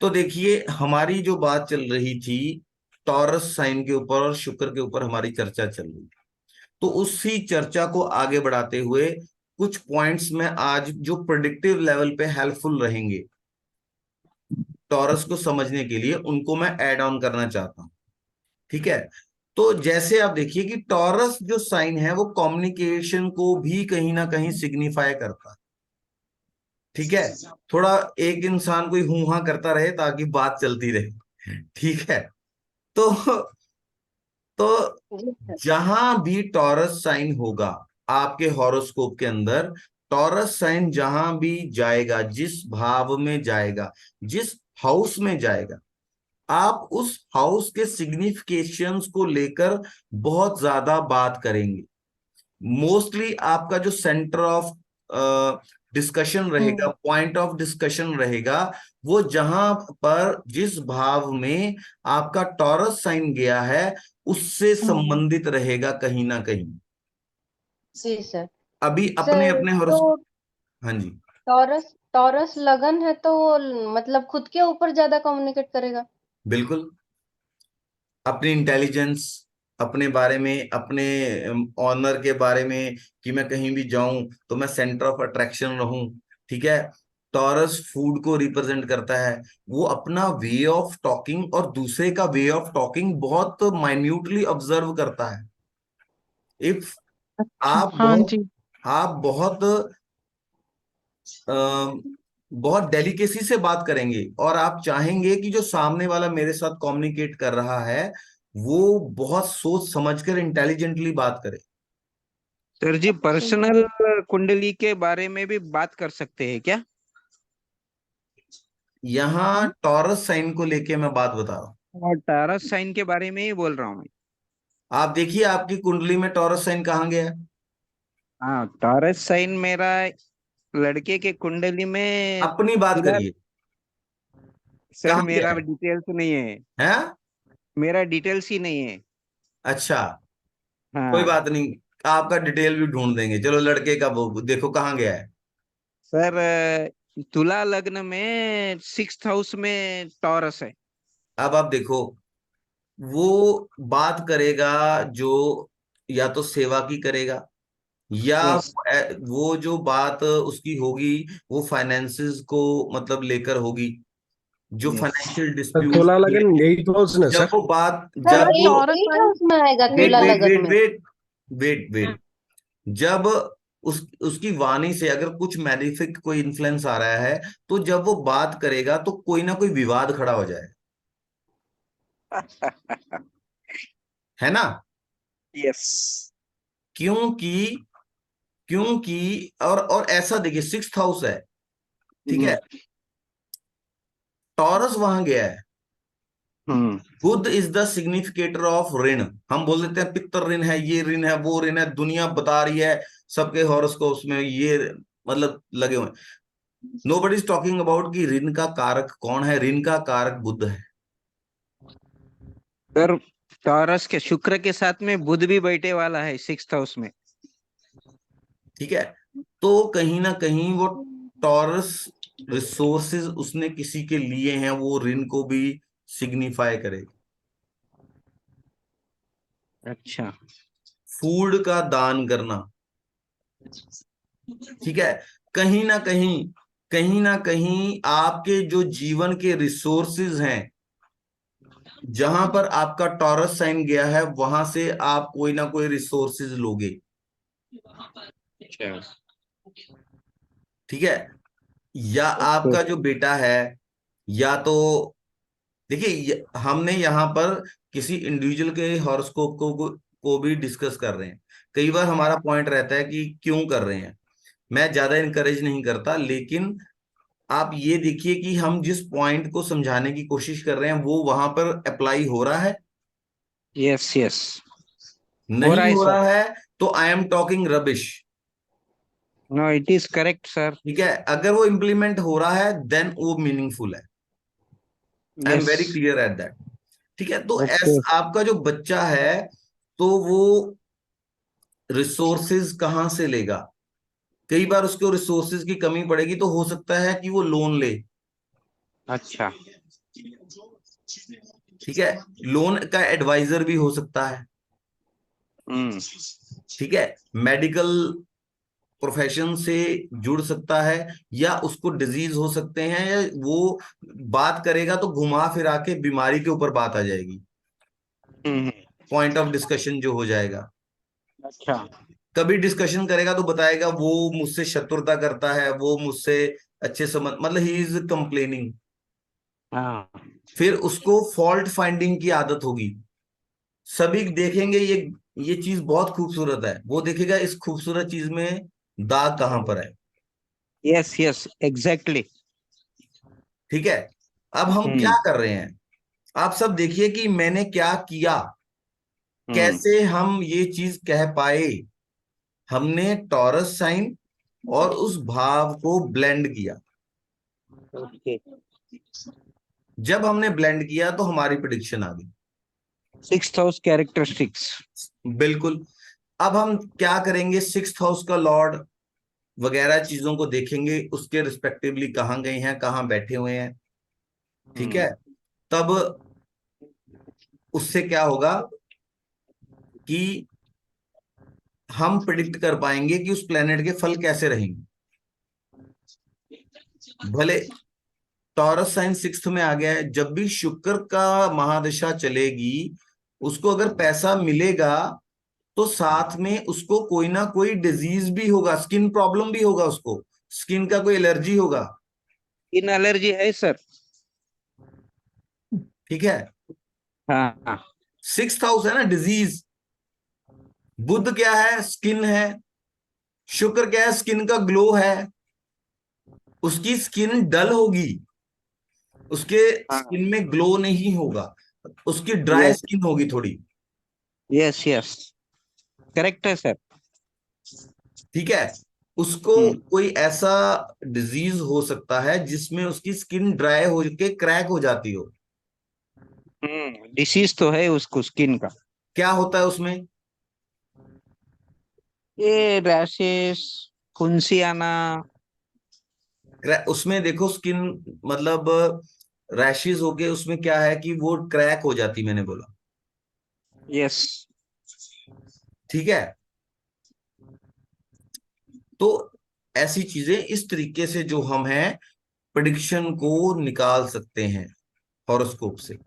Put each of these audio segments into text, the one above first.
तो देखिए, हमारी जो बात चल रही थी टॉरस साइन के ऊपर और शुक्र के ऊपर हमारी चर्चा चल रही थी। तो उसी चर्चा को आगे बढ़ाते हुए कुछ पॉइंट्स में आज जो प्रेडिक्टिव लेवल पे हेल्पफुल रहेंगे टॉरस को समझने के लिए, उनको मैं ऐड ऑन करना चाहता हूं। ठीक है। तो जैसे आप देखिए कि टॉरस जो साइन है वो कम्युनिकेशन को भी कहीं ना कहीं सिग्निफाई करता है। ठीक है। थोड़ा एक इंसान कोई हूं हा करता रहे ताकि बात चलती रहे। ठीक है। तो जी सर। जहां भी टॉरस साइन होगा आपके हॉरोस्कोप के अंदर, टॉरस साइन जहां भी जाएगा, जिस भाव में जाएगा, जिस हाउस में जाएगा, आप उस हाउस के सिग्निफिकेशंस को लेकर बहुत ज्यादा बात करेंगे। मोस्टली आपका जो सेंटर ऑफ डिस्कशन रहेगा, हम्म। पॉइंट ऑफ डिस्कशन रहेगा, वो जहां पर जिस भाव में आपका टॉरस साइन गया है उससे हम्म। संबंधित रहेगा कहीं ना कहीं। जी सर। अभी अपने सर अपने तो हॉरोस्कोप। हाँ जी। टॉरस टॉरस लगन है तो वो मतलब खुद के ऊपर ज्यादा कम्युनिकेट करेगा। बिल्कुल। अपनी इंटेलिजेंस, अपने बारे में, अपने ऑनर के बारे में, कि मैं कहीं भी जाऊं तो मैं सेंटर ऑफ अट्रैक्शन रहूं। ठीक है। टॉरस फूड को रिप्रेजेंट करता है। वो अपना वे ऑफ टॉकिंग और दूसरे का वे ऑफ टॉकिंग बहुत माइन्यूटली ऑब्जर्व करता है। इफ अच्छा, आप हाँ बहुत जी। आप बहुत अ, बहुत डेलिकेसी से बात करेंगे और आप चाहेंगे कि जो सामने वाला मेरे साथ कम्युनिकेट कर रहा है वो बहुत सोच समझकर इंटेलिजेंटली बात करे। सर जी, जी। पर्सनल कुंडली के बारे में भी बात कर सकते हैं क्या? यहाँ टॉरस साइन को लेके मैं बात बता रहा हूँ। और टारस साइन के बारे में ही बोल रहा हूँ मैं। आप देखिए आपकी कुंडली में टॉरस साइन कहाँ गया है। हाँ, टारस साइन मेरा लड़के के कुंडली में अपनी बात फिलहाल। करिए। सर कहाँ गया मेरा है। डिटेल्स नहीं है। हैं? मेरा डिटेल्स ही नहीं है। अच्छा। कोई हाँ। बात नहीं, आपका डिटेल भी ढूंढ देंगे। चलो, लड़के का वो देखो कहाँ गया है। सर तुला लग्न में 6th हाउस में टॉरस है। अब आप देखो, वो बात करेगा जो या तो सेवा की करेगा, या यस। वो जो बात उसकी होगी वो फाइनेंसेस को मतलब लेकर होगी, जो यस। फाइनेंशियल सर डिस्प्यूट तुला को लगन लेके। यही तो उसने जब सर। वो बात सर जब सर वो टॉरस एट साइन। हाउस में आएगा वेट तुला वेट लगन वेट में। वेट वेट वेट जब उसकी वाणी से अगर कुछ मैलिफिक कोई इन्फ्लुएंस आ रहा है, तो जब वो बात करेगा तो कोई ना कोई विवाद खड़ा हो जाए। है ना। यस। क्योंकि क्योंकि और ऐसा देखिए, सिक्स्थ हाउस है। ठीक है। टॉरस वहां गया है। हम्म। बुध इज द सिग्निफिकेटर ऑफ ऋण। हम बोल देते हैं पितर ऋण है, ये ऋण है, वो ऋण है, दुनिया बता रही है सबके हॉरोस्कोप्स में ये मतलब लगे हुए हैं। Nobody is talking about कि ऋण का कारक कौन है। ऋण का कारक बुध है। सर टॉरस के शुक्र के साथ में बुध भी बैठे वाला है 6th हाउस में। ठीक है। तो कहीं ना कहीं वो टॉरस रिसोर्सेज उसने किसी के लिए हैं, वो ऋण को भी सिग्निफाई करेगा। अच्छा। फूड का दान करना। ठीक है। कहीं ना कहीं, कहीं ना कहीं आपके जो जीवन के रिसोर्सेज हैं, जहां पर आपका टॉरस साइन गया है वहां से आप कोई ना कोई रिसोर्सेज लोगे। अच्छा। ठीक है। या आपका जो बेटा है, या तो देखिए हमने यहाँ पर किसी इंडिविजुअल के हॉरोस्कोप को भी डिस्कस कर रहे हैं। कई बार हमारा पॉइंट रहता है कि क्यों कर रहे हैं। मैं ज्यादा इनकरेज नहीं करता, लेकिन आप ये देखिए कि हम जिस पॉइंट को समझाने की कोशिश कर रहे हैं वो वहां पर अप्लाई हो रहा है। Yes yes. हो रहा नहीं है हो सर। रहा है तो I am talking rubbish. No, it is correct sir. ठीक है। अगर वो इम्प्लीमेंट हो रहा है देन वो मीनिंगफुल है। I am yes. Very clear at that. ठीक है। तो ओके। ऐसा आपका जो बच्चा है, तो वो रिसोर्सेज कहाँ से लेगा। कई बार उसको रिसोर्सेज की कमी पड़ेगी, तो हो सकता है कि वो लोन ले। अच्छा। ठीक है, लोन का एडवाइजर भी हो सकता है, हम्म ठीक है, मेडिकल प्रोफेशन से जुड़ सकता है, या उसको डिजीज हो सकते हैं, या वो बात करेगा तो घुमा फिरा के बीमारी के ऊपर बात आ जाएगी, हम्म। पॉइंट ऑफ डिस्कशन जो हो जाएगा। अच्छा। कभी डिस्कशन करेगा तो बताएगा वो मुझसे शत्रुता करता है, वो मुझसे अच्छे संबंध, मतलब ही इज कंप्लेनिंग। हाँ। फिर उसको फॉल्ट फाइंडिंग की आदत होगी। सभी देखेंगे ये चीज बहुत खूबसूरत है, वो देखेगा इस खूबसूरत चीज में दाग कहाँ पर है। Yes yes exactly. ठीक है, अब हम क्या हम्म कर रहे हैं, आप सब देखिए कि मैंने क्या किया, हम्म। कैसे हम ये चीज कह पाए। हमने टॉरस साइन और उस भाव को ब्लेंड किया। ओके। जब हमने ब्लेंड किया तो हमारी प्रिडिक्शन आ गई। 6 हाउस कैरेक्टरिस्टिक्स। बिल्कुल। अब हम क्या करेंगे, सिक्स्थ हाउस का लॉर्ड वगैरह चीजों को देखेंगे, उसके रिस्पेक्टिवली कहाँ गए हैं, कहाँ बैठे हुए हैं। ठीक है, हम्म तब उससे क्या होगा कि हम प्रिडिक्ट कर पाएंगे कि उस प्लेनेट के फल कैसे रहेंगे। भले टॉरस साइन सिक्स्थ में आ गया है, जब भी शुक्र का महादशा चलेगी, उसको अगर पैसा मिलेगा तो साथ में उसको कोई ना कोई डिजीज भी होगा, स्किन प्रॉब्लम भी होगा, उसको स्किन का कोई एलर्जी होगा। इन एलर्जी है सर। ठीक है, हाँ हाँ। सिक्स्थ हाउस है ना डिजीज, बुध क्या है, स्किन है, शुक्र क्या है, स्किन का ग्लो है। उसकी स्किन डल होगी, उसके हाँ। स्किन में ग्लो नहीं होगा, उसकी ड्राई यस स्किन होगी थोड़ी। यस यस करेक्ट है सर। ठीक है, उसको हम्म कोई ऐसा डिजीज हो सकता है जिसमें उसकी स्किन ड्राई हो के क्रैक हो जाती हो। डिसीज तो है उसको स्किन का। क्या होता है उसमें, ये रैशेस, फुंसी आना। उसमें देखो स्किन, मतलब रैशेज होके उसमें क्या है कि वो क्रैक हो जाती, मैंने बोला। यस। ठीक है, तो ऐसी चीजें इस तरीके से जो हम हैं प्रिडिक्शन को निकाल सकते हैं हॉरोस्कोप से।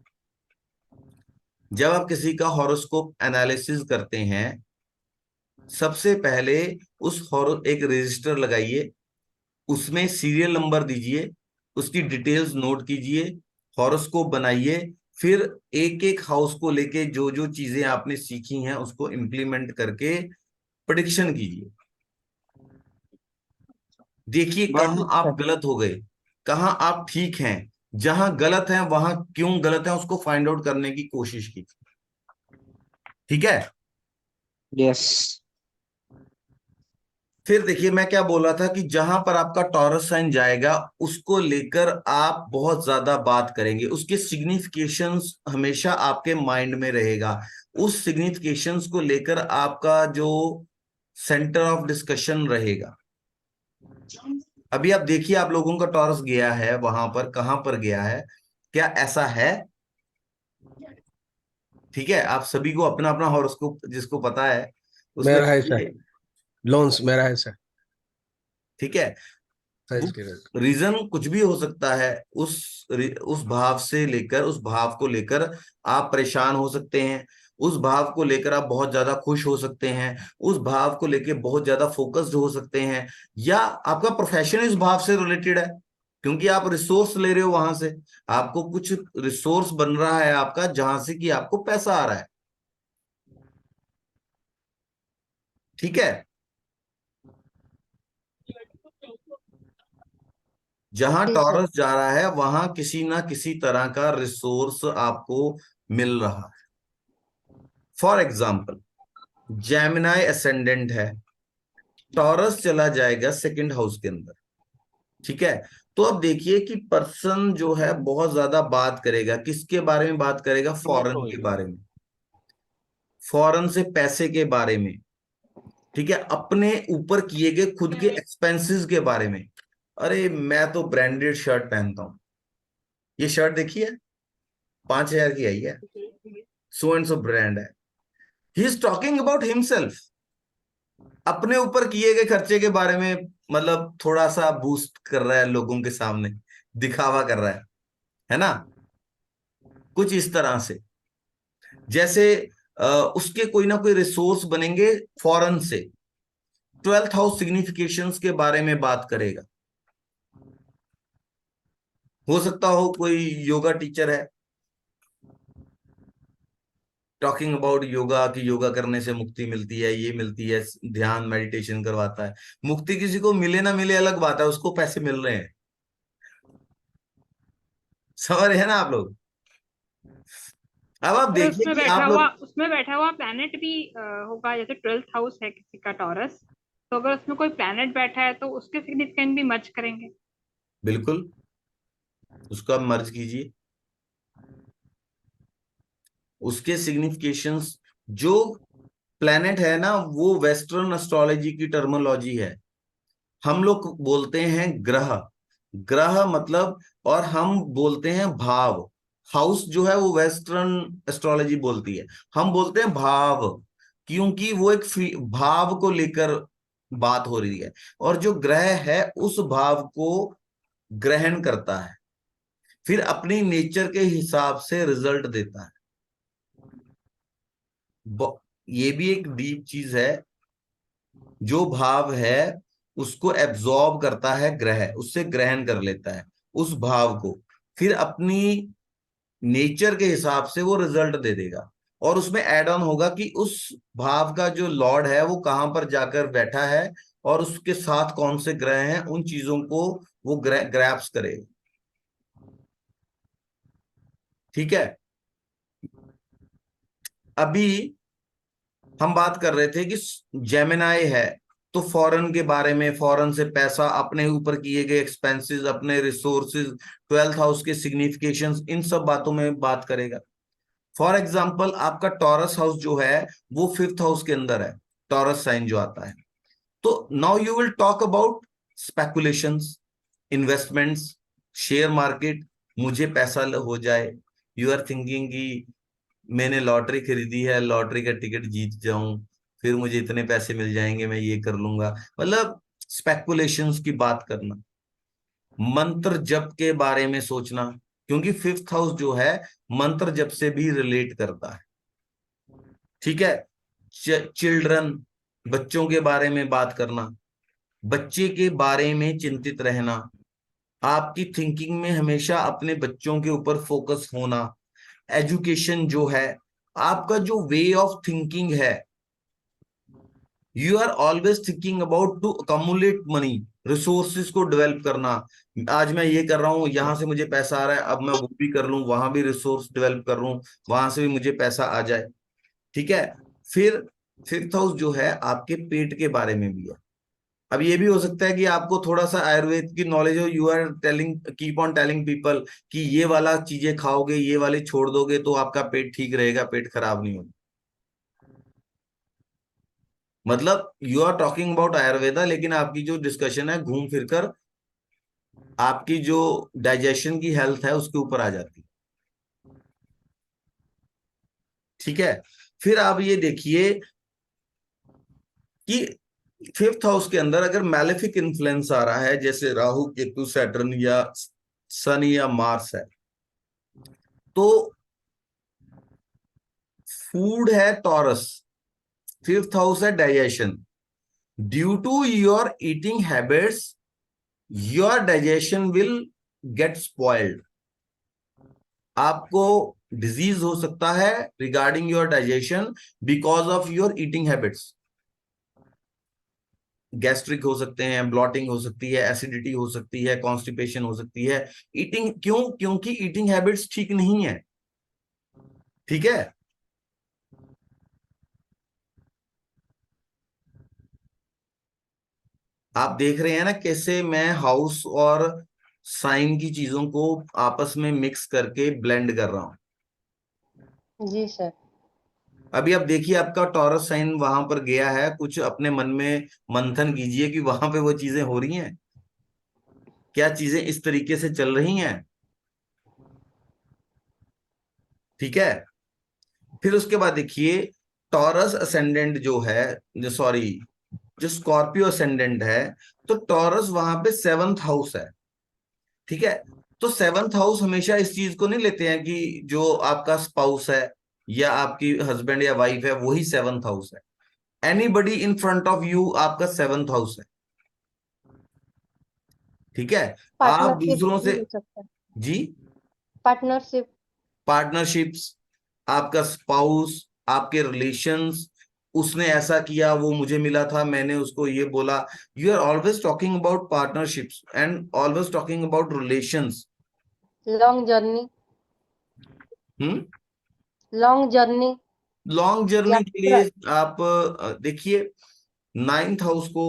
जब आप किसी का हॉरोस्कोप एनालिसिस करते हैं, सबसे पहले उस हॉरो एक रजिस्टर लगाइए, उसमें सीरियल नंबर दीजिए, उसकी डिटेल्स नोट कीजिए, हॉरोस्कोप बनाइए। फिर एक एक हाउस को लेके जो जो चीजें आपने सीखी हैं उसको इम्प्लीमेंट करके प्रिडिक्शन कीजिए। देखिए गॉट कहाँ इट आप सर। गलत हो गए, कहाँ आप ठीक हैं, जहां गलत है वहां क्यों गलत है, उसको फाइंड आउट करने की कोशिश कीजिए। ठीक है, यस। फिर देखिए मैं क्या बोल रहा था कि जहां पर आपका टॉरस साइन जाएगा उसको लेकर आप बहुत ज्यादा बात करेंगे, उसके सिग्निफिकेशंस हमेशा आपके माइंड में रहेगा। उस सिग्निफिकेशंस को लेकर आपका जो सेंटर ऑफ डिस्कशन रहेगा। अभी आप देखिए, आप लोगों का टॉरस गया है वहां पर, कहां पर गया है, क्या ऐसा है? ठीक है, आप सभी को अपना अपना हॉरोस्कोप जिसको पता है उसमें मेरा है सर, देखिए। लोन्स मेरा है सर, ठीक है, साइंस वो के रेट। रीजन कुछ भी हो सकता है, उस भाव से लेकर, उस भाव को लेकर आप परेशान हो सकते हैं, उस भाव को लेकर आप बहुत ज्यादा खुश हो सकते हैं, उस भाव को लेकर बहुत ज्यादा फोकस्ड हो सकते हैं, या आपका प्रोफेशन इस भाव से रिलेटेड है, क्योंकि आप रिसोर्स ले रहे हो वहां से, आपको कुछ रिसोर्स बन रहा है आपका जहां से कि आपको पैसा आ रहा है। ठीक है, जहां जी सर। टॉरस जा रहा है वहां किसी ना किसी तरह का रिसोर्स आपको मिल रहा है। फॉर एग्जाम्पल, जेमिनाई असेंडेंट है, टॉरस चला जाएगा सेकंड हाउस के अंदर। ठीक है, तो अब देखिए कि पर्सन जो है बहुत ज्यादा बात करेगा, किसके बारे में बात करेगा, फॉरेन के बारे में, फॉरेन से पैसे के बारे में। ठीक है, अपने ऊपर किए गए खुद के एक्सपेंसेस के बारे में। अरे मैं तो ब्रांडेड शर्ट पहनता हूं, ये शर्ट देखिए, 5,000 की आई है, सो एंड सो ब्रांड है। He is talking about himself, अपने ऊपर किए गए खर्चे के बारे में, मतलब थोड़ा सा बूस्ट कर रहा है लोगों के सामने, दिखावा कर रहा है ना, कुछ इस तरह से। जैसे उसके कोई ना कोई रिसोर्स बनेंगे फॉरेन से, 12th हाउस सिग्निफिकेशंस के बारे में बात करेगा। हो सकता हो कोई योगा टीचर है, टॉकिंग अबाउट योगा, कि योगा करने से मुक्ति मिलती है, ये मिलती है, ध्यान मेडिटेशन करवाता है। मुक्ति किसी को मिले ना मिले अलग बात है, उसको पैसे मिल रहे हैं। समझ रहे हैं ना आप लोग? अब आप अरे देखिए कि आप लोग, उसमें बैठा हुआ प्लैनेट भी होगा, जैसे 12th हाउस है किसी का टॉरस, तो अगर उसमें कोई प्लैनेट बैठा है तो उसके सिग्निफिकेंस भी मर्ज करेंगे। बिल्कुल उसको आप मर्ज कीजिए, उसके सिग्निफिकेशंस। जो प्लैनेट है ना, वो वेस्टर्न एस्ट्रोलॉजी की टर्मिनोलॉजी है। हम लोग बोलते हैं ग्रह, ग्रह मतलब, और हम बोलते हैं भाव। हाउस जो है वो वेस्टर्न एस्ट्रोलॉजी बोलती है, हम बोलते हैं भाव, क्योंकि वो एक भाव को लेकर बात हो रही है। और जो ग्रह है उस भाव को ग्रहण करता है, फिर अपनी नेचर के हिसाब से रिजल्ट देता है। ये भी एक डीप चीज है। जो भाव है उसको एब्जॉर्ब करता है ग्रह, उससे ग्रहण कर लेता है उस भाव को, फिर अपनी नेचर के हिसाब से वो रिजल्ट दे देगा। और उसमें एड ऑन होगा कि उस भाव का जो लॉर्ड है वो कहां पर जाकर बैठा है, और उसके साथ कौन से ग्रह हैं, उन चीजों को वो ग्रैप्स करेगा। ठीक है। अभी हम बात कर रहे थे कि जेमिनाई है, तो फॉरेन के बारे में, फॉरेन से पैसा, अपने ऊपर किए गए एक्सपेंसेस, अपने रिसोर्सेज, 12th हाउस के सिग्निफिकेशंस, इन सब बातों में बात करेगा। फॉर एग्जाम्पल आपका टॉरस हाउस जो है वो 5th हाउस के अंदर है, टॉरस साइन जो आता है। तो now you will talk about speculations, investments, share market, मुझे पैसा हो जाए। यू आर थिंकिंग कि मैंने लॉटरी खरीदी है, लॉटरी का टिकट जीत जाऊं, फिर मुझे इतने पैसे मिल जाएंगे, मैं ये कर लूंगा, मतलब स्पेकुलेशंस की बात करना। मंत्र जप के बारे में सोचना, क्योंकि 5th हाउस जो है मंत्र जप से भी रिलेट करता है। ठीक है। चिल्ड्रन, बच्चों के बारे में बात करना, बच्चे के बारे में चिंतित रहना, आपकी थिंकिंग में हमेशा अपने बच्चों के ऊपर फोकस होना। एजुकेशन जो है, आपका जो वे ऑफ थिंकिंग है, you are always thinking about to accumulate money, resources को डेवलप करना। आज मैं ये कर रहा हूं, यहां से मुझे पैसा आ रहा है, अब मैं वो भी कर लूं, वहां भी रिसोर्स डेवलप कर लूं, वहां से भी मुझे पैसा आ जाए। ठीक है। फिर 5th हाउस जो है आपके पेट के बारे में भी है। अब ये भी हो सकता है कि आपको थोड़ा सा आयुर्वेद की नॉलेज हो, you are telling, keep on telling people कि ये वाला चीजें खाओगे, ये वाले छोड़ दोगे तो आपका पेट ठीक रहेगा, पेट खराब नहीं होगा। मतलब you are talking about Ayurveda, लेकिन आपकी जो डिस्कशन है घूम फिर कर आपकी जो डाइजेशन की हेल्थ है उसके ऊपर आ जाती है। ठीक है। फिर आप ये देखिए कि 5th हाउस के अंदर अगर मैलेफिक इन्फ्लुएंस आ रहा है, जैसे राहु केतु सैटर्न या सन या मार्स है, तो फूड है टॉरस, 5th हाउस है digestion. Due to your eating habits your digestion will get spoiled. आपको डिजीज हो सकता है regarding your digestion because of your eating habits. Gastric हो सकते हैं, ब्लॉटिंग हो सकती है, एसिडिटी हो सकती है, कॉन्स्टिपेशन हो सकती है। ईटिंग क्यों? क्योंकि ईटिंग हैबिट्स ठीक नहीं है। ठीक है। आप देख रहे हैं ना कैसे मैं हाउस और साइन की चीजों को आपस में मिक्स करके ब्लेंड कर रहा हूं। जी सर। अभी आप देखिए आपका टॉरस साइन वहां पर गया है, कुछ अपने मन में मंथन कीजिए कि वहां पे वो चीजें हो रही हैं, क्या चीजें इस तरीके से चल रही हैं। ठीक है। फिर उसके बाद देखिए टॉरस असेंडेंट जो है, जो सॉरी जो स्कॉर्पियो असेंडेंट है, तो टॉरस वहां पे 7th हाउस है। ठीक है। तो 7th हाउस हमेशा इस चीज को नहीं लेते हैं कि जो आपका स्पाउस है या आपकी हस्बैंड या वाइफ है वही 7th हाउस है। Anybody in front of you आपका 7th हाउस है। ठीक है। आप पार्टनरशिप दूसरों भी से, हो सकता है। जी, पार्टनरशिप। पार्टनरशिप्स, आपका स्पाउस, आपके रिलेशंस, उसने ऐसा किया वो मुझे मिला था मैंने उसको ये बोला। You are always talking about partnerships and always talking about relations. Long journey. Hmm. Long journey. Long journey के यात्रा। लिए आप देखिए 9th हाउस को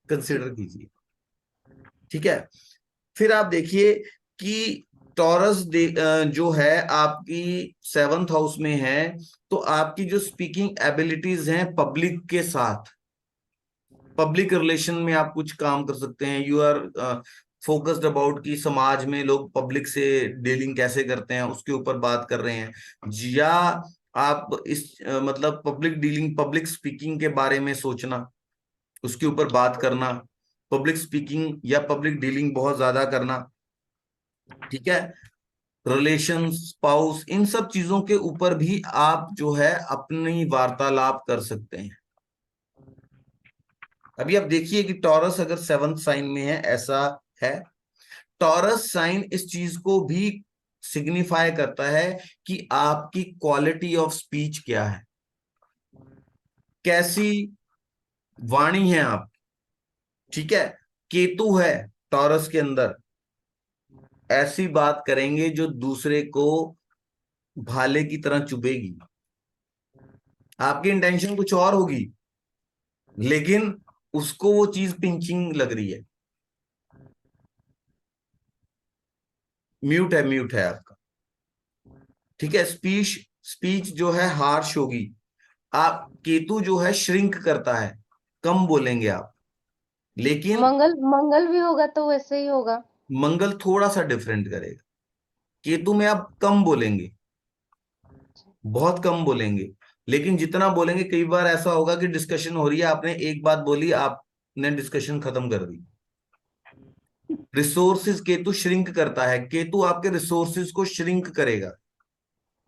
कंसिडर कीजिए। ठीक है। फिर आप देखिए कि टॉरस जो है आपकी 7th हाउस में है, तो आपकी जो स्पीकिंग एबिलिटीज हैं पब्लिक के साथ, पब्लिक रिलेशन में आप कुछ काम कर सकते हैं। यू आर फोकस्ड अबाउट कि समाज में लोग पब्लिक से डीलिंग कैसे करते हैं उसके ऊपर बात कर रहे हैं, या आप इस मतलब पब्लिक डीलिंग, पब्लिक स्पीकिंग के बारे में सोचना, उसके ऊपर बात करना, पब्लिक स्पीकिंग या पब्लिक डीलिंग बहुत ज्यादा करना। ठीक है। रिलेशन, स्पाउस, इन सब चीजों के ऊपर भी आप जो है अपनी वार्तालाप कर सकते हैं। अभी आप देखिए कि टॉरस अगर 7th साइन में है, ऐसा है। टॉरस साइन इस चीज को भी सिग्निफाई करता है कि आपकी क्वालिटी ऑफ स्पीच क्या है, कैसी वाणी है आप। ठीक है। केतु है टॉरस के अंदर, ऐसी बात करेंगे जो दूसरे को भाले की तरह चुभेगी। आपकी इंटेंशन कुछ और होगी लेकिन उसको वो चीज पिंचिंग लग रही है। म्यूट है आपका। ठीक है। स्पीच, स्पीच जो है हार्श होगी। आप, केतु जो है श्रिंक करता है, कम बोलेंगे आप। लेकिन मंगल मंगल भी होगा तो वैसे ही होगा। मंगल थोड़ा सा डिफरेंट करेगा। केतु में आप कम बोलेंगे, बहुत कम बोलेंगे, लेकिन जितना बोलेंगे कई बार ऐसा होगा कि डिस्कशन हो रही है, आपने एक बात बोली, आपने डिस्कशन खत्म कर दी। रिसोर्सेज, केतु श्रिंक करता है, केतु आपके रिसोर्सेज को श्रिंक करेगा।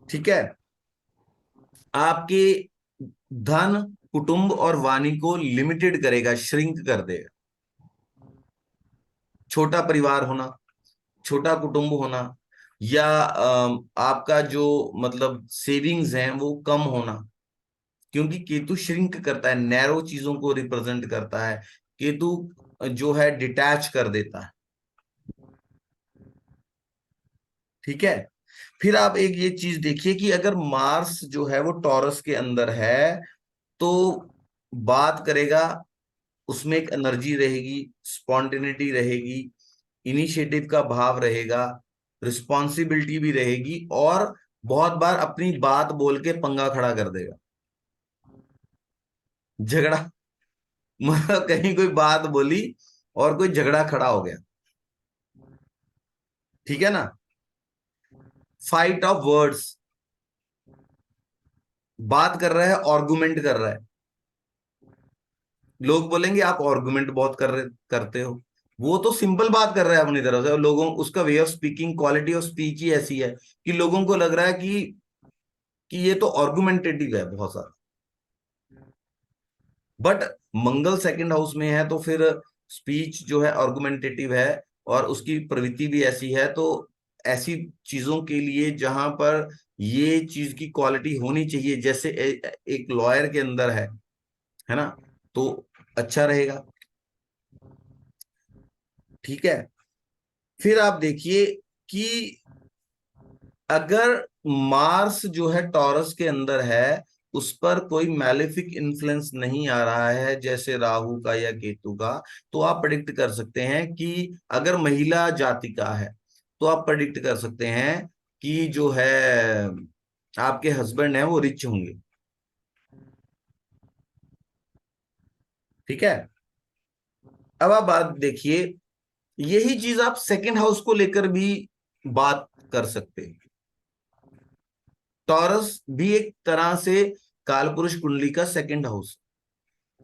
ठीक है। आपके धन, कुटुंब और वाणी को लिमिटेड करेगा, श्रिंक कर देगा। छोटा परिवार होना, छोटा कुटुंब होना, या आपका जो मतलब सेविंग्स हैं वो कम होना, क्योंकि केतु श्रिंक करता है, नैरो चीजों को रिप्रेजेंट करता है। केतु जो है डिटैच कर देता है। ठीक है। फिर आप एक ये चीज देखिए कि अगर मार्स जो है वो टॉरस के अंदर है तो बात करेगा, उसमें एक एनर्जी रहेगी, स्पॉन्टेनिटी रहेगी, इनिशिएटिव का भाव रहेगा, रिस्पॉन्सिबिलिटी भी रहेगी, और बहुत बार अपनी बात बोल के पंगा खड़ा कर देगा, झगड़ा। मतलब कहीं कोई बात बोली और कोई झगड़ा खड़ा हो गया। ठीक है ना। फाइट ऑफ वर्ड्स, बात कर रहा है, आर्गुमेंट कर रहा है। लोग बोलेंगे आप आर्गुमेंट बहुत करते हो, वो तो सिंपल बात कर रहा है अपनी तरफ से, और लोगों, उसका way of speaking, quality of speech ही ऐसी है कि लोगों को लग रहा है कि ये तो आर्गुमेंटेटिव है बहुत सारा। बट मंगल 2nd हाउस में है तो फिर स्पीच जो है आर्गुमेंटेटिव है, और उसकी प्रवृत्ति भी ऐसी है। तो ऐसी चीजों के लिए जहां पर ये चीज की क्वालिटी होनी चाहिए, जैसे एक लॉयर के अंदर है ना, तो अच्छा रहेगा। ठीक है। फिर आप देखिए कि अगर मार्स जो है टॉरस के अंदर है, उस पर कोई मैलेफिक इन्फ्लुएंस नहीं आ रहा है जैसे राहु का या केतु का, तो आप प्रेडिक्ट कर सकते हैं कि अगर महिला जाति का है तो आप प्रेडिक्ट कर सकते हैं कि जो है आपके हस्बैंड है वो रिच होंगे। ठीक है। अब आप बात देखिए, यही चीज आप 2nd हाउस को लेकर भी बात कर सकते हैं। टॉरस भी एक तरह से कालपुरुष कुंडली का सेकंड हाउस।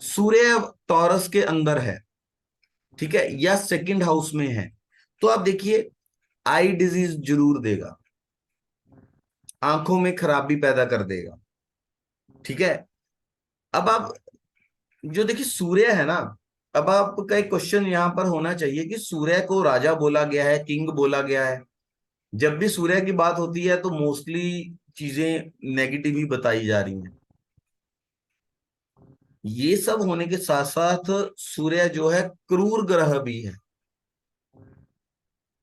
सूर्य टॉरस के अंदर है, ठीक है, या सेकंड हाउस में है, तो आप देखिए आई डिजीज जरूर देगा, आंखों में खराबी पैदा कर देगा, ठीक है। अब आप जो देखिए सूर्य है ना, अब आपका एक क्वेश्चन यहां पर होना चाहिए कि सूर्य को राजा बोला गया है, किंग बोला गया है। जब भी सूर्य की बात होती है तो मोस्टली चीजें नेगेटिव ही बताई जा रही हैं। ये सब होने के साथ साथ सूर्य जो है क्रूर ग्रह भी है।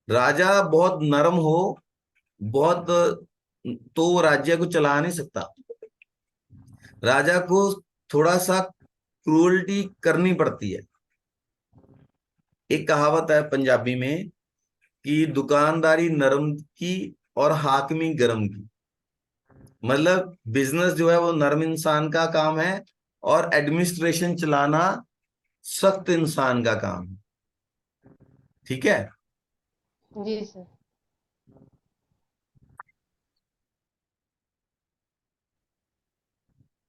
राजा बहुत नरम हो, बहुत, तो वो राज्य को चला नहीं सकता। राजा को थोड़ा सा क्रूरल्टी करनी पड़ती है। एक कहावत है पंजाबी में कि दुकानदारी नरम की और हाकमी गरम की। मतलब बिजनेस जो है वो नरम इंसान का काम है और एडमिनिस्ट्रेशन चलाना सख्त इंसान का काम है, ठीक है। जी सर।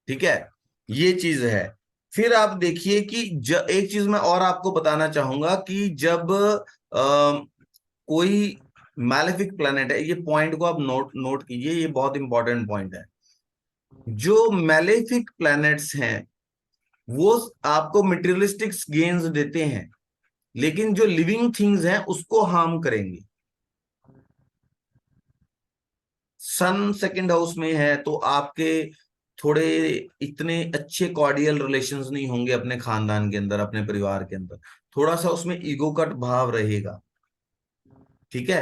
ठीक है, ये चीज है। फिर आप देखिए कि एक चीज मैं और आपको बताना चाहूंगा कि जब कोई मैलेफिक प्लैनेट है, ये पॉइंट को आप नोट नोट कीजिए, ये बहुत इंपॉर्टेंट पॉइंट है। जो मैलेफिक प्लैनेट्स हैं वो आपको मटेरियलिस्टिक गेन्स देते हैं, लेकिन जो लिविंग थिंग्स हैं उसको हार्म करेंगे। सन सेकंड हाउस में है तो आपके थोड़े इतने अच्छे कॉर्डियल रिलेशंस नहीं होंगे अपने खानदान के अंदर, अपने परिवार के अंदर, थोड़ा सा उसमें ईगो का भाव रहेगा, ठीक है।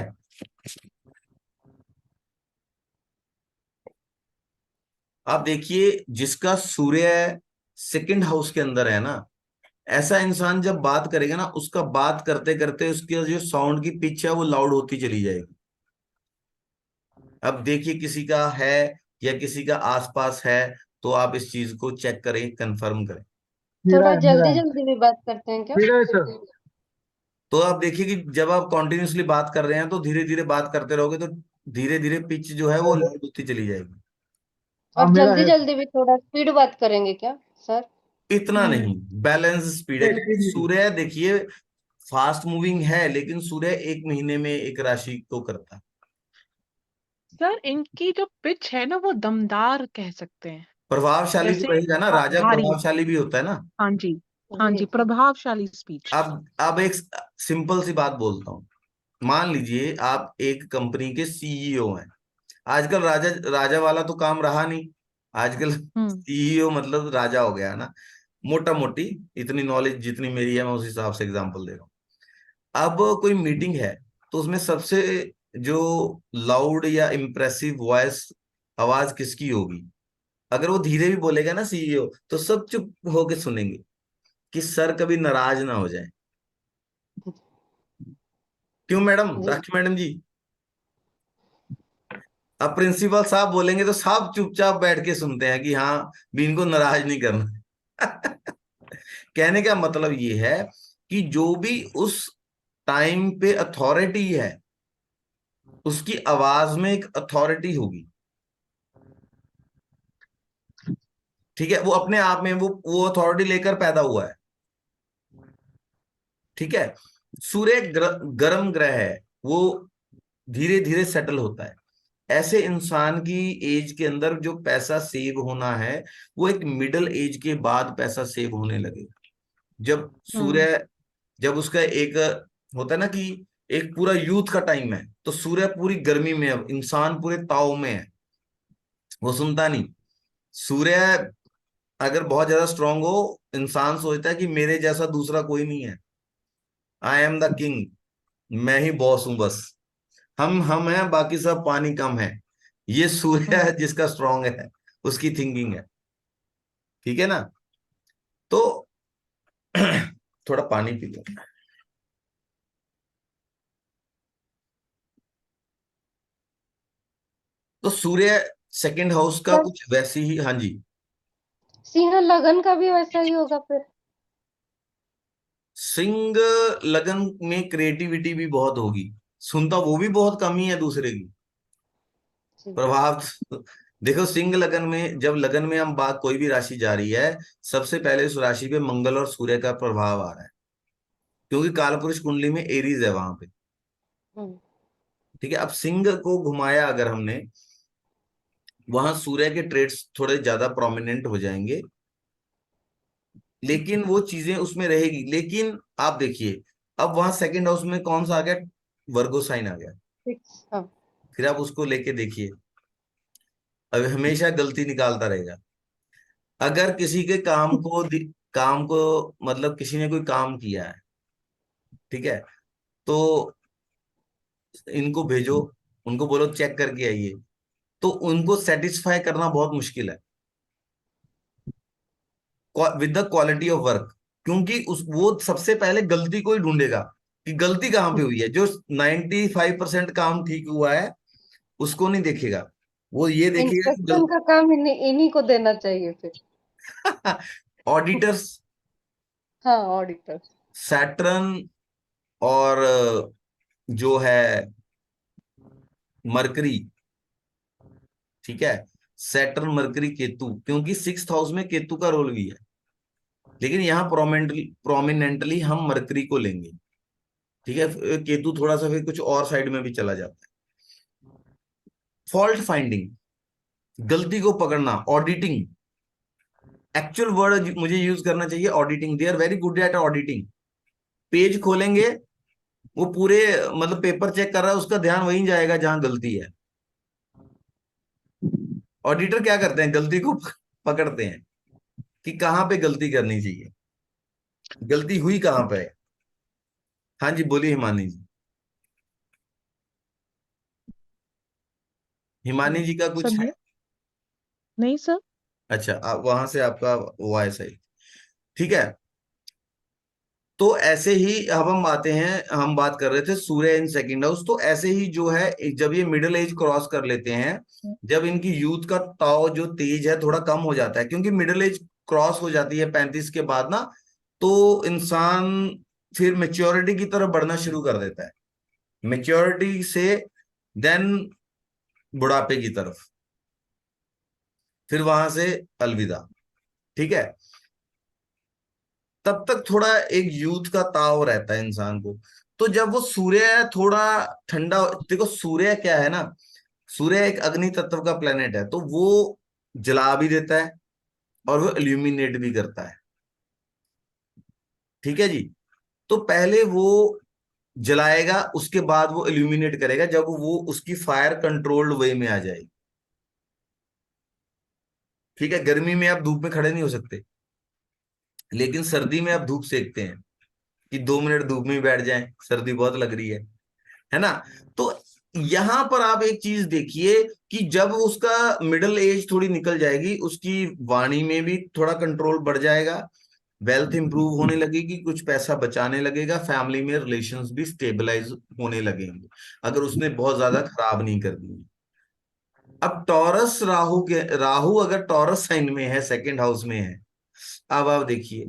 आप देखिए जिसका सूर्य सेकंड हाउस के अंदर है ना, ऐसा इंसान जब बात करेगा ना, उसका बात करते करते उसकी जो साउंड की पिच है वो लाउड होती चली जाएगी। अब देखिए किसी का है या किसी का आसपास है, तो आप इस चीज को चेक करें, कंफर्म करें। थोड़ा मेरा जल्दी है जल्दी भी बात करते हैं क्या? मेरा है सर। तो आप देखिए कि जब आप कॉन्टिन्यूसली बात कर रहे हैं तो धीरे धीरे बात करते रहोगे तो धीरे धीरे पिच जो है वो लाउड होती चली जाएगी। हाँ और मेरा जल्दी है। जल्दी भी थोड़ा स्पीड बात करेंगे क्या सर? इतना नहीं, बैलेंस स्पीड है, क्योंकि स्पीड सूर्य देखिए फास्ट मूविंग है, लेकिन सूर्य एक महीने में एक राशि को करता है। सर इनकी जो पिच है ना वो दमदार कह सकते हैं, प्रभावशाली भी जैसे रहेगा ना, राजा भारी। प्रभावशाली भी होता है ना। हाँ जी, हाँ जी जी, जी। प्रभावशाली स्पीच। अब एक सिंपल सी बात बोलता हूँ। मान लीजिए आप एक कंपनी के सीईओ हैं। आजकल राजा राजा वाला तो काम रहा नहीं, आजकल हम्म। सीईओ मतलब राजा हो गया है ना, मोटा मोटी। इतनी नॉलेज जितनी मेरी है मैं उस हिसाब से एग्जांपल दे रहा हूँ। अब कोई मीटिंग है तो उसमें सबसे जो लाउड या इम्प्रेसिव वॉइस आवाज किसकी होगी? अगर वो धीरे भी बोलेगा ना सीईओ, तो सब चुप होके सुनेंगे कि सर कभी नाराज ना हो जाए। क्यों मैडम, जी राखी मैडम जी? अब प्रिंसिपल साहब बोलेंगे तो सब चुपचाप बैठ के सुनते हैं कि हाँ भी इनको नाराज नहीं करना। कहने का मतलब ये है कि जो भी उस टाइम पे अथॉरिटी है, उसकी आवाज में एक अथॉरिटी होगी, ठीक है। वो अपने आप में वो अथॉरिटी लेकर पैदा हुआ है, ठीक है। सूर्य गर्म ग्रह है, वो धीरे धीरे सेटल होता है। ऐसे इंसान की एज के अंदर जो पैसा सेव होना है, वो एक मिडिल एज के बाद पैसा सेव होने लगेगा। जब हम्म। सूर्य, जब उसका एक होता है ना कि एक पूरा यूथ का टाइम है, तो सूर्य पूरी गर्मी में है, इंसान पूरे ताव में है, वो सुनता नहीं। सूर्य अगर बहुत ज्यादा स्ट्रांग हो, इंसान सोचता है कि मेरे जैसा दूसरा कोई नहीं है, आई एम द किंग, मैं ही बॉस हूं बस, हम हैं, बाकी सब पानी कम है। ये सूर्य है हम्म। जिसका स्ट्रांग है, उसकी थिंकिंग है, ठीक है ना। तो थोड़ा पानी पी लो। तो सूर्य सेकंड हाउस का सर कुछ वैसी ही, हाँ जी। सिंह लगन का भी वैसा ही होगा फिर? सिंह लगन में क्रिएटिविटी भी बहुत होगी, सुनता वो भी बहुत कम ही है दूसरे की। जी। प्रभाव देखो सिंह लगन में, जब लगन में हम बात कोई भी राशि जा रही है, सबसे पहले उस राशि पे मंगल और सूर्य का प्रभाव आ रहा है, क्योंकि कालपुरुष कुंडली में एरीज है वहां पे। हम्म, ठीक है, अब सिंह को घुमाया अगर हमने, वहां सूर्य के ट्रेड्स थोड़े ज्यादा प्रोमिनेंट हो जाएंगे, लेकिन वो चीजें उसमें रहेगी। लेकिन आप देखिए, अब वहां सेकंड हाउस में कौन सा आ गया? वर्गो साइन आ गया। 6, हाँ। फिर आप उसको लेके देखिए, अब हमेशा गलती निकालता रहेगा। अगर किसी के काम को, मतलब किसी ने कोई काम किया है, ठीक है, तो इनको भेजो, उनको बोलो चेक करके आइए, तो उनको सेटिस्फाई करना बहुत मुश्किल है with the quality of work, क्योंकि उस वो सबसे पहले गलती को ही ढूंढेगा कि गलती कहाँ पे हुई है। जो 95% काम ठीक हुआ है उसको नहीं देखेगा, वो ये देखेगा कि इंस्पेक्शन का काम इन्हीं इन्हीं को देना चाहिए फिर। ऑडिटर्स, हाँ, ऑडिटर। सैटर्न और जो है मरकरी, ठीक है, सैटर्न मरकरी केतु, क्योंकि 6th हाउस में केतु का रोल भी है, लेकिन यहाँ प्रोमिनेंटली हम मरकरी को लेंगे। ठीक है, केतु थोड़ा सा फिर कुछ और साइड में भी चला जाता है। फॉल्ट फाइंडिंग, गलती को पकड़ना, ऑडिटिंग, एक्चुअल वर्ड मुझे यूज करना चाहिए auditing. They are very good at auditing. Page खोलेंगे, वो पूरे मतलब पेपर चेक कर रहा है, उसका ध्यान वहीं जाएगा जहां गलती है। ऑडिटर क्या करते हैं? गलती को पकड़ते हैं कि कहाँ पे गलती करनी चाहिए, गलती हुई कहाँ पे है। हाँ जी, बोलिए हिमानी जी। हिमानी जी का सर कुछ है? नहीं सर। अच्छा, आप वहां से आपका वॉइस है, ठीक है। तो ऐसे ही अब हम आते हैं, हम बात कर रहे थे सूर्य इन सेकंड हाउस, तो ऐसे ही जो है जब ये मिडिल एज क्रॉस कर लेते हैं, जब इनकी यूथ का ताव जो तेज है थोड़ा कम हो जाता है, क्योंकि मिडिल एज क्रॉस हो जाती है 35 के बाद ना, तो इंसान फिर मेच्योरिटी की तरफ बढ़ना शुरू कर देता है, मेच्योरिटी से देन बुढ़ापे की तरफ, फिर वहां से अलविदा। ठीक है, तब तक थोड़ा एक यूथ का ताव रहता है इंसान को। तो जब वो सूर्य थोड़ा ठंडा, देखो सूर्य क्या है ना, सूर्य एक अग्नि तत्व का प्लेनेट है, तो वो जला भी देता है और वो इल्यूमिनेट भी करता है। ठीक है जी, तो पहले वो जलाएगा, उसके बाद वो इल्यूमिनेट करेगा, जब वो उसकी फायर कंट्रोल्ड वे में आ जाएगी। ठीक है, गर्मी में आप धूप में खड़े नहीं हो सकते, लेकिन सर्दी में आप धूप सेकते हैं कि 2 मिनट धूप में ही बैठ जाएं, सर्दी बहुत लग रही है ना। तो यहां पर आप एक चीज देखिए कि जब उसका मिडिल एज थोड़ी निकल जाएगी, उसकी वाणी में भी थोड़ा कंट्रोल बढ़ जाएगा, वेल्थ इंप्रूव होने लगेगी, कुछ पैसा बचाने लगेगा, फैमिली में रिलेशंस भी स्टेबलाइज होने लगेंगे, अगर उसने बहुत ज्यादा खराब नहीं कर दी। अब टॉरस राहु अगर टॉरस साइन में है, सेकंड हाउस में है, अब आप देखिए,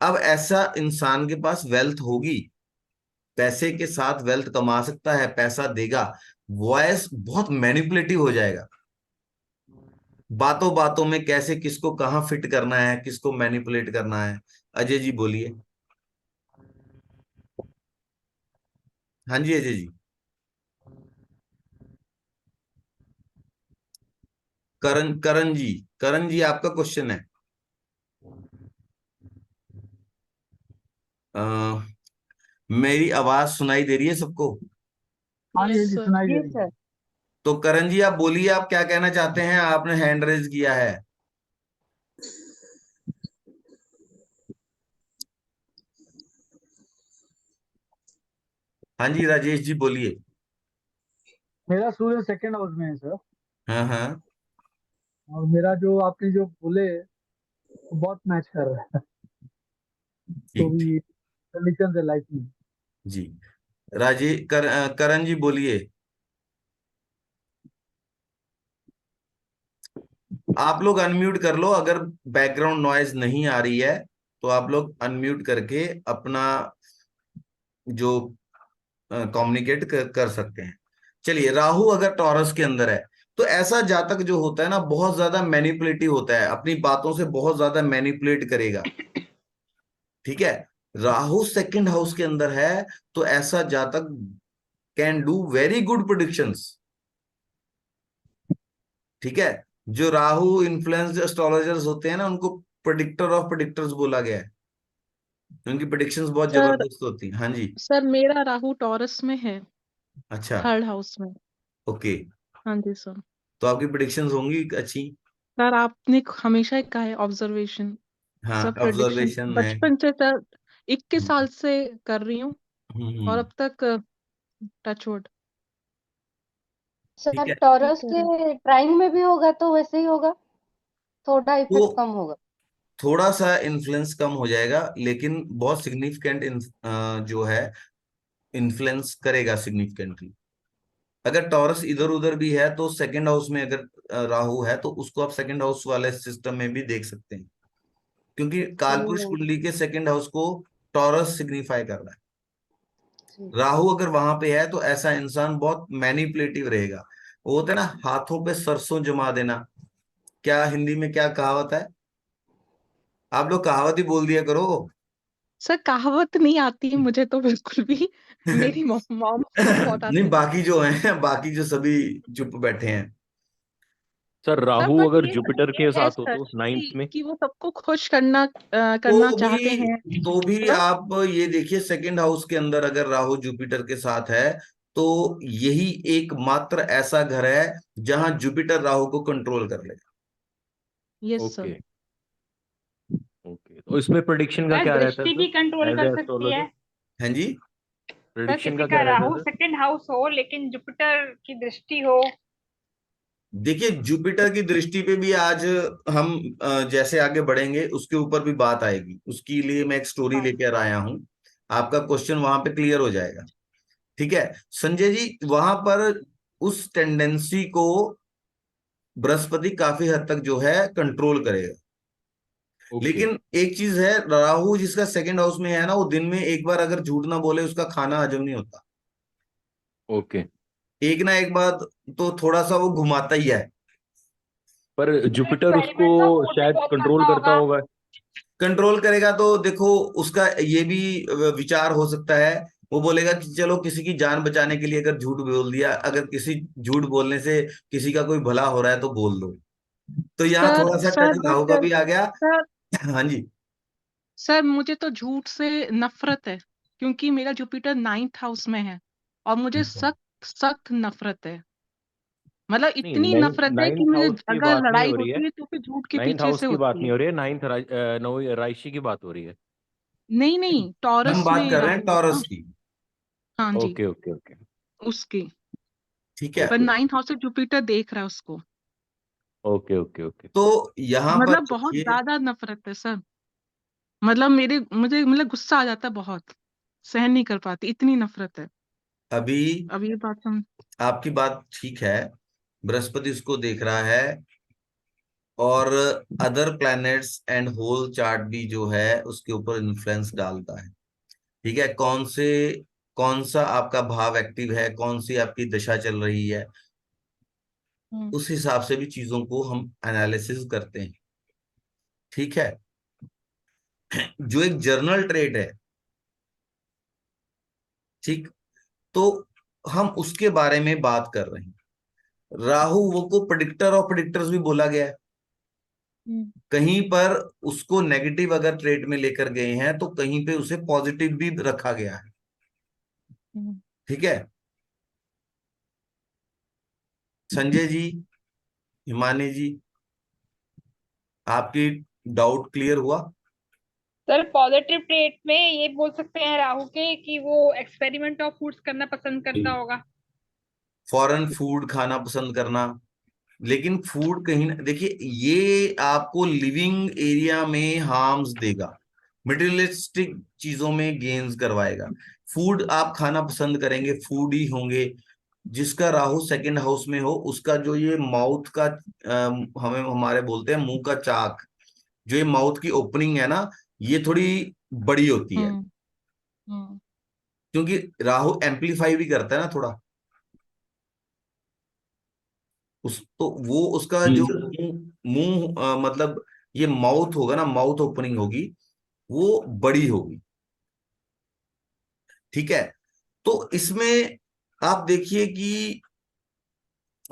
अब ऐसा इंसान के पास वेल्थ होगी, पैसे के साथ वेल्थ कमा सकता है, पैसा देगा, वॉइस बहुत मैनिपुलेटिव हो जाएगा, बातों बातों में कैसे किसको कहाँ फिट करना है, किसको मैनिपुलेट करना है। अजय जी बोलिए। हाँ जी अजय जी। करण जी आपका क्वेश्चन है। अ, मेरी आवाज सुनाई दे रही है सबको? हाँ जी यस हाँ जी, सर। सुनाई दे जी रही है। सर। तो करण जी आप बोलिए, आप क्या कहना चाहते हैं? आपने हैंड रेज किया है। हाँ जी राजेश जी बोलिए। मेरा सूर्य सेकंड हाउस में है सर। हाँ हाँ। और मेरा जो आपने जो बोले वो बहुत मैच कर रहा है तो ठीक ठीक। भी कंडीशन है लाइफ में। जी, करण जी बोलिए। आप लोग अनम्यूट कर लो, अगर बैकग्राउंड नॉइज नहीं आ रही है तो आप लोग अनम्यूट करके अपना जो कम्युनिकेट कर सकते हैं। चलिए, राहु अगर टॉरस के अंदर है, तो ऐसा जातक जो होता है ना, बहुत ज्यादा मैनिपुलेटिव होता है, अपनी बातों से बहुत ज्यादा मैनिपुलेट करेगा। ठीक है। राहु सेकंड हाउस के अंदर है, तो ऐसा जातक can do very good predictions. ठीक है। जो राहु इन्फ्लुएंस्ड एस्ट्रोलॉजर्स होते हैं ना, उनको प्रेडिक्टर ऑफ प्रेडिक्टर्स बोला गया है। उनकी प्रेडिक्शंस बहुत सर जबरदस्त होती हैं। हाँ जी। सर मेरा राहु टॉरस में है, अच्छा। 3rd हाउस में। ओके। हाँ जी सर। तो आपकी प्रेडिक्शंस होंगी अच्छी। सर आपने हमेशा ही कहा है ऑब्जर्वेशन, हाँ, सब प्रेडिक्शन ऑब्जर्वेशन है। बचपन से सर 21 साल से कर रही हूँ और हम्म। अब तक टचवुड। ठीक सर है। टॉरस ठीक है। के ट्राइंग में भी होगा तो वैसे ही होगा, थोड़ा तो इफेक्ट कम होगा। थोड़ा सा इन्फ्लुएंस कम हो जाएगा, लेकिन बहुत सिग्निफिकेंट जो है इन्फ्लुएंस करेगा सिग्निफिकेंटली। अगर टॉरस इधर उधर भी है तो सेकंड हाउस में अगर राहु है तो उसको आप सेकंड हाउस वाले सिस्टम में भी देख सकते हैं, क्योंकि कालपुरुष ओ, कुंडली के सेकंड हाउस को टॉरस सिग्निफाई कर रहा है। जी। राहु अगर वहां पे है तो ऐसा इंसान बहुत मैनिपुलेटिव रहेगा। वो होता है ना, हाथों पे सरसों जमा देना। क्या हिंदी में क्या कहावत है? आप लोग कहावत ही बोल दिया करो। सर कहावत नहीं आती है मुझे तो बिल्कुल भी। मेरी मॉम को बहुत नहीं, आती है। बाकी जो हैं, बाकी जो सभी चुप बैठे हैं। सर सर राहु बट अगर ये जुपिटर ये के है साथ हो तो सच 9th में। कि वो सबको खुश करना करना तो चाहते हैं। भी मतलब आप ये देखिए, सेकंड हाउस के अंदर अगर राहु जुपिटर के साथ है, तो यही एकमात्र ऐसा घर है जहां जुपिटर राहु को कंट्रोल कर लेगा। Yes sir. ओके। ओके, तो इसमें प्रेडिक्शन का सर क्या रहता है दृष्टि भी सर, कंट्रोल एज कर ए सकती है। एस्ट्रोलॉजर? हैं जी। सर प्रेडिक्शन किसी का का क्या रहता है राहु सर? सेकंड हाउस हो लेकिन जुपिटर की दृष्टि हो। देखिए, जुपिटर की दृष्टि पे भी आज हम जैसे आगे बढ़ेंगे उसके ऊपर भी बात आएगी, उसके लिए मैं एक स्टोरी हाँ। लेकर आया हूं। आपका क्वेश्चन वहां पे क्लियर हो जाएगा। ठीक है संजय जी, वहां पर उस टेंडेंसी को बृहस्पति काफी हद तक जो है कंट्रोल करेगा। ओके। लेकिन एक चीज है, राहु जिसका सेकंड हाउस में है ना, वो दिन में एक बार अगर झूठ ना बोले उसका खाना हजम नहीं होता। ओके। एक ना एक बार तो थोड़ा सा वो घुमाता ही है। पर सर जुपिटर उसको एक्सपेरिमेंट तो फूड भी शायद बहुत कंट्रोल करता करता होगा। होगा। कंट्रोल करेगा तो देखो, उसका ये भी विचार हो सकता है। वो बोलेगा कि चलो किसी की जान बचाने के लिए अगर झूठ बोल दिया, अगर किसी झूठ बोलने से किसी का कोई भला हो रहा है तो बोल दो। तो यहाँ सर थोड़ा सा सर टच राहु बट का भी आ गया। सर हाँ जी। सर मुझे तो झूठ से नफरत है, क्योंकि मेरा जुपिटर 9th हाउस में है और मुझे सख्त सख्त नफरत है। मतलब नहीं, इतनी नफरत है कि नाइन्थ मुझे हाउस की अगर बात नहीं लड़ाई हो रही है। होती है तो फिर झूठ के नाइन्थ पीछे हाउस से की बात होती नहीं है। हो रही है, नौवीं राशि की बात हो रही है। नहीं नहीं, हम टॉरस बात में कर रहे हैं राहु है ना। टॉरस की। हाँ जी, ओके ओके ओके। उसकी। ठीक है। पर ओके 9th हाउस से जुपिटर देख रहा है उसको। Okay okay okay. तो यहाँ पर मतलब बहुत देखिए, ज्यादा नफरत है सर। मतलब मुझे मतलब गुस्सा आ जाता है बहुत, सहन नहीं कर पाती, इतनी नफरत है। अभी अब ये बात हम। आपकी बात ठीक है, बृहस्पति उसको देख रहा है, और other planets and whole chart भी जो है उसके ऊपर इन्फ्लुएंस डालता है। ठीक है, कौन सा आपका भाव एक्टिव है, कौन सी आपकी दशा चल रही है, हम्म, उस हिसाब से भी चीजों को हम एनालिसिस करते हैं। ठीक है। जो एक जर्नल ट्रेट है, ठीक, तो हम उसके बारे में बात कर रहे हैं। राहु वो को प्रेडिक्टर ऑफ प्रेडिक्टर्स भी बोला गया है। हम्म, कहीं पर उसको नेगेटिव अगर ट्रेट में लेकर गए हैं तो कहीं पे उसे पॉजिटिव भी रखा गया है। हम्म। ठीक है संजय जी, हिमानी जी, आपकी डाउट क्लियर हुआ? सर पॉजिटिव ट्रेट में ये बोल सकते हैं राहु के कि वो एक्सपेरिमेंट ऑफ फूड्स करना पसंद करता होगा। फॉरेन फूड खाना पसंद करना। लेकिन फूड कहीं ना, देखिए, ये आपको लिविंग एरिया में हार्म्स देगा, मटेरियलिस्टिक चीजों में गेन्स करवाएगा। फूड आप खाना पसंद करेंगे, फूड ही होंगे। जिसका राहु सेकंड हाउस में हो, उसका जो ये माउथ का हमें हमारे बोलते हैं मुंह का चाक, जो ये माउथ की ओपनिंग है ना, ये थोड़ी बड़ी होती है, हम्म, हम्म, क्योंकि राहु एम्पलीफाई भी करता है ना थोड़ा। तो वो उसका जी जो सर। मुंह मतलब ये माउथ होगा ना, माउथ ओपनिंग होगी, वो बड़ी होगी। ठीक है। तो इसमें आप देखिए कि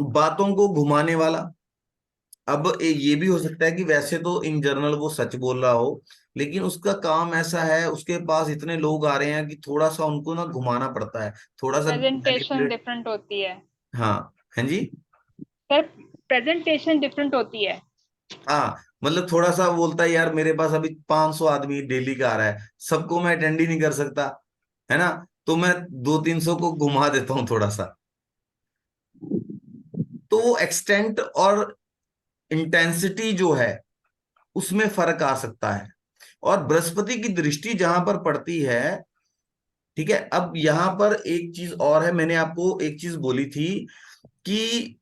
बातों को घुमाने वाला, अब ये भी हो सकता है कि वैसे तो इन जनरल वो सच बोल रहा हो, लेकिन उसका काम ऐसा है, उसके पास इतने लोग आ रहे हैं कि थोड़ा सा उनको ना घुमाना पड़ता है, थोड़ा सा प्रेजेंटेशन मैनिपुलेट। डिफरेंट होती है हाँ। हाँ जी। सर, प्रेजेंटेशन डिफरेंट होती है। हाँ, मतलब थोड़ा सा बोलता है यार मेरे पास अभी 500 आदमी डेली का आ रहा है, सबको मैं अटेंड ही नहीं कर सकता, है ना, तो मैं 200-300 को घुमा देता हूँ थोड़ा सा। तो वो एक्सटेंट और इंटेंसिटी जो है उसमें फर्क आ सकता है। और बृहस्पति की दृष्टि जहां पर पड़ती है, ठीक है, अब यहां पर एक चीज और है, मैंने आपको एक चीज बोली थी कि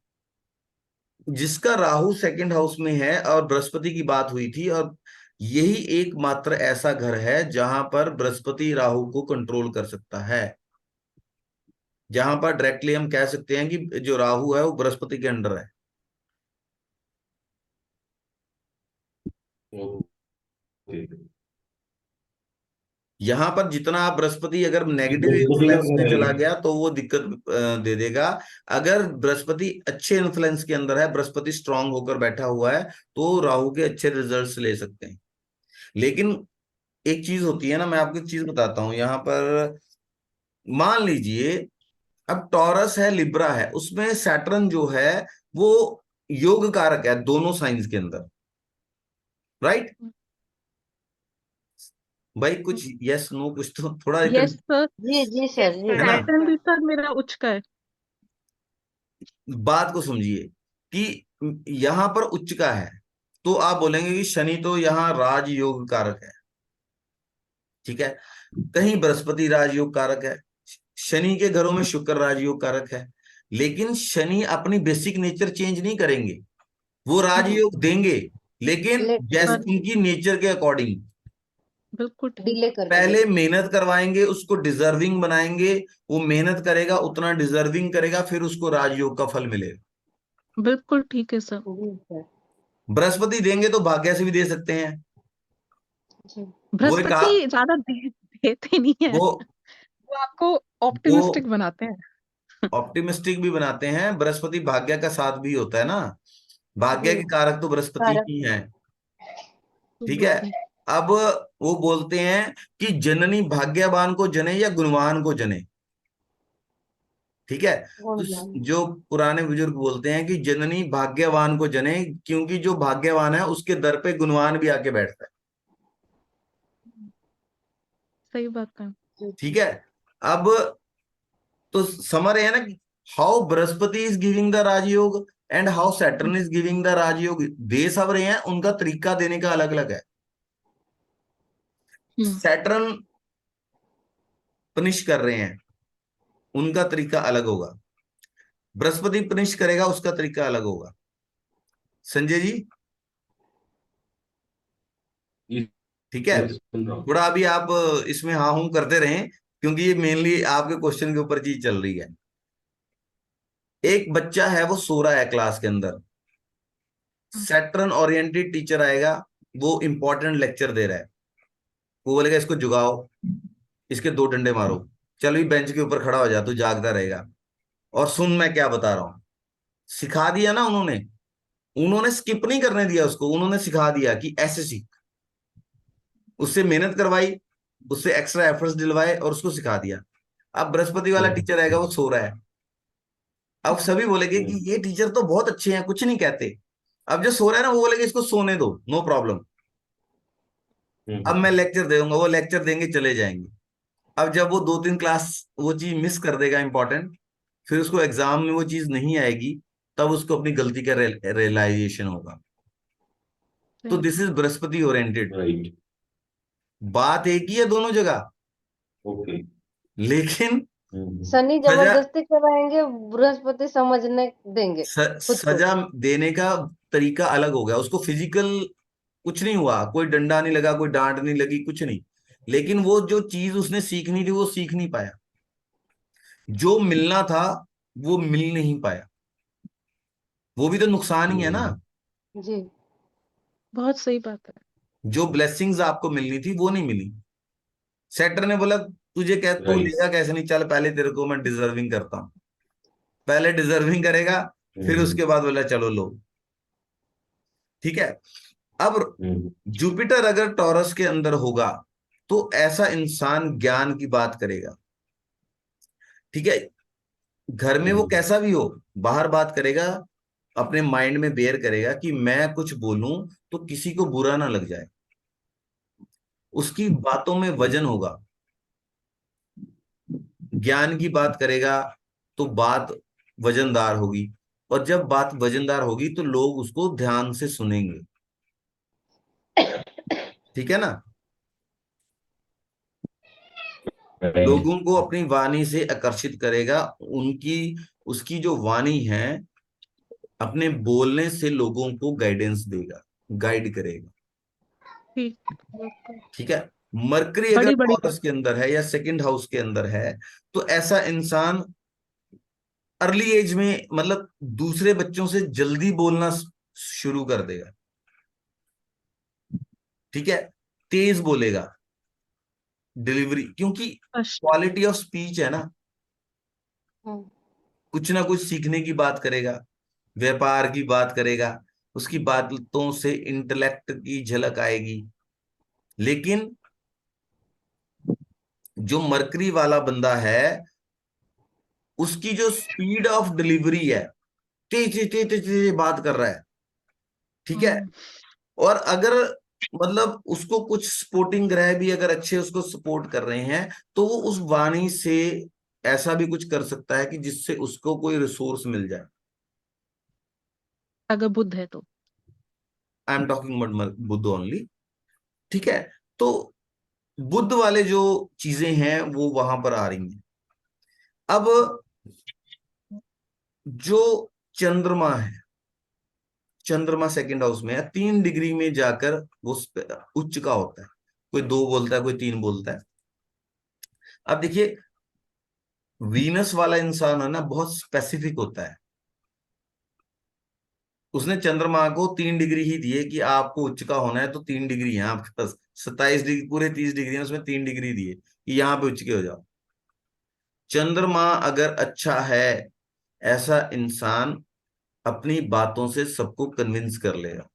जिसका राहु सेकंड हाउस में है और बृहस्पति की बात हुई थी, और यही एकमात्र ऐसा घर है जहां पर बृहस्पति राहु को कंट्रोल कर सकता है, जहां पर डायरेक्टली हम कह सकते हैं कि जो राहु है वो बृहस्पति के अंडर है। ओके। यहां पर जितना आप बृहस्पति अगर नेगेटिव बृहस्पति का इन्फ्लुएंस में घर है चला ये। गया तो वो दिक्कत दे देगा। अगर बृहस्पति अच्छे इन्फ्लुएंस के अंदर है, बृहस्पति स्ट्रांग होकर बैठा हुआ है, तो राहु के अच्छे रिजल्ट्स ले सकते हैं। लेकिन एक चीज होती है ना, मैं आपको एक चीज बताता हूं यहाँ पर। मान लीजिए अब टॉरस है, लिब्रा है, उसमें सैटर्न जो है वो योग कारक है दोनों साइंस के अंदर, राइट। भाई कुछ यस नो, कुछ तो थोड़ा यस सर। जी जी यस सर, जी सर, है ना। यस सैटर्न भी सर। सर मेरा उच्च का है। बात को समझिए कि यहां पर उच्च का है, तो आप बोलेंगे कि शनि तो यहां राजयोग कारक है, ठीक है, कहीं बृहस्पति राजयोग कारक है, शनि के घरों में शुक्र राजयोग कारक है, लेकिन शनि अपनी बेसिक नेचर चेंज नहीं करेंगे, वो राजयोग देंगे, लेकिन लेट जैसे पर उनकी नेचर के अकॉर्डिंग बिल्कुल ठीक। डिले कर पहले देंगे। मेहनत करवाएंगे, उसको डिजर्विंग बनाएंगे, वो मेहनत करेगा उतना डिजर्विंग करेगा, फिर उसको राजयोग का फल मिलेगा। बिल्कुल ठीक है सर। जी सर। बृहस्पति देंगे तो भाग्य से भी दे सकते हैं। जी वो एक आ, बृहस्पति ज्यादा देते नहीं है, वो वो आपको वो ऑप्टिमिस्टिक बनाते हैं। ऑप्टिमिस्टिक भी बनाते हैं, बृहस्पति भाग्य का साथ भी होता है ना, भाग्य जी के कारक तो बृहस्पति कारक ही हैं। ठीक है। बिल्कुल। अब वो बोलते हैं कि जननी भाग्यवान को जने या गुणवान को जने, ठीक है। तो गुणवान। जो पुराने बुजुर्ग बोलते हैं कि जननी भाग्यवान को जने, क्योंकि जो भाग्यवान है उसके दर पे गुणवान भी आके बैठता है। सही बात है। ठीक है। अब तो समझ रहे हैं ना कि how Brihaspati is giving the Rajyog and how Saturn is giving the Rajyog, दे सब रहे हैं, उनका तरीका देने का अलग अलग है। हम्म। सैटर्न पनिश कर रहे हैं, उनका तरीका अलग होगा, बृहस्पति पनिश करेगा उसका तरीका अलग होगा। संजय जी, जी ठीक है। सर, सुन रहा हूँ। थोड़ा अभी आप इसमें हाँ हूं करते रहें, क्योंकि ये मेनली आपके क्वेश्चन के ऊपर चीज चल रही है। एक बच्चा है, वो सो रहा है क्लास के अंदर, सैटर्न ओरिएंटेड टीचर आएगा, वो इंपॉर्टेंट लेक्चर दे रहा है, वो बोलेगा इसको जुगाओ, इसके 2 डंडे मारो, चल भी बेंच के ऊपर खड़ा हो जा, तू जागता रहेगा और सुन मैं क्या बता रहा हूं। सिखा दिया ना उन्होंने, उन्होंने स्किप नहीं करने दिया उसको, उन्होंने सिखा दिया कि ऐसे सीख, उससे मेहनत करवाई, उससे एक्स्ट्रा एफर्ट्स दिलवाए और उसको सिखा दिया। अब बृहस्पति वाला टीचर आएगा, वो सो रहा है, अब सभी बोलेंगे कि ये टीचर तो बहुत अच्छे हैं, कुछ नहीं कहते। अब जो सो रहा है ना, वो बोलेगा इसको सोने दो, नो प्रॉब्लम, अब मैं लेक्चर दे दूंगा, वो लेक्चर देंगे चले जाएंगे। अब जब वो 2-3 क्लास वो चीज मिस कर देगा इंपॉर्टेंट, फिर उसको एग्जाम में वो चीज नहीं आएगी, तब उसको अपनी गलती का रियलाइजेशन होगा। तो this is Brihaspati oriented, right. बात एक ही है दोनों जगह, ओके। लेकिन शनि सजा जबरदस्ती कराएंगे, बृहस्पति समझने देंगे खुद को। सजा देने का तरीका अलग हो गया, उसको फिजिकल कुछ नहीं हुआ, कोई डंडा नहीं लगा, कोई डांट नहीं लगी, कुछ नहीं, लेकिन वो जो चीज उसने सीखनी थी वो सीख नहीं पाया, जो मिलना था वो मिल नहीं पाया। वो भी तो नुकसान ही है ना। जी। बहुत सही बात है। जो ब्लेसिंग्स आपको मिलनी थी वो नहीं मिली। सेटर ने बोला तुझे क्या, तू राइट। लेगा कैसे नहीं, चल पहले तेरे को मैं डिजर्विंग करता हूँ। पहले डिजर्विंग करेगा, फिर उसके बाद बोला चलो लो। ठीक है। अब जुपिटर अगर टॉरस के अंदर होगा तो ऐसा इंसान ज्ञान की बात करेगा। ठीक है। घर में वो कैसा भी हो, बाहर बात करेगा, अपने माइंड में बेयर करेगा कि मैं कुछ बोलूं तो किसी को बुरा ना लग जाए। उसकी बातों में वजन होगा। ज्ञान की बात करेगा तो बात वजनदार होगी, और जब बात वजनदार होगी तो लोग उसको ध्यान से सुनेंगे। ठीक है ना। राइट। लोगों को अपनी वाणी से आकर्षित करेगा। उनकी उसकी जो वाणी है, अपने बोलने से लोगों को गाइडेंस देगा, गाइड करेगा। ठीक, बिल्कुल। ठीक है। मरकरी अगर बड़ी बड़ी बात। टॉरस के अंदर है या सेकंड हाउस के अंदर है तो ऐसा इंसान अर्ली एज में, मतलब दूसरे बच्चों से जल्दी बोलना शुरू कर देगा। ठीक है। तेज बोलेगा, डिलीवरी, क्योंकि स्पष्ट। क्वालिटी ऑफ स्पीच है ना। हम्म। कुछ ना कुछ सीखने की बात करेगा, व्यापार की बात करेगा, उसकी बातों से इंटेलेक्ट की झलक आएगी। लेकिन जो मरकरी वाला बंदा है, उसकी जो स्पीड ऑफ डिलीवरी है, तेज तेज तेज तेज तेज बात कर रहा है। ठीक है। हम्म, और अगर मतलब उसको कुछ सपोर्टिंग ग्रह भी अगर अच्छे उसको सपोर्ट कर रहे हैं तो वो उस वाणी से ऐसा भी कुछ कर सकता है कि जिससे उसको कोई रिसोर्स मिल जाए। अगर बुद्ध है तो। I am talking about Buddha only. ठीक है। तो बुद्ध वाले जो चीजें हैं वो वहां पर आ रही हैं। अब जो चंद्रमा है, चंद्रमा सेकंड हाउस में है, 3 डिग्री में जाकर वो उच्च का होता है। कोई 2 बोलता है, कोई 3 बोलता है। अब देखिए, वीनस वाला इंसान है ना, बहुत स्पेसिफिक होता है। उसने चंद्रमा को 3 डिग्री ही दिए कि आपको उच्च का होना है तो 3 डिग्री है आपके पास। 27 डिग्री, पूरे 30 डिग्री है, उसमें 3 डिग्री दिए कि यहाँ पे उच्च के हो जाओ। चंद्रमा अगर अच्छा है, ऐसा इंसान अपनी बातों से सबको कन्विंस कर लेगा।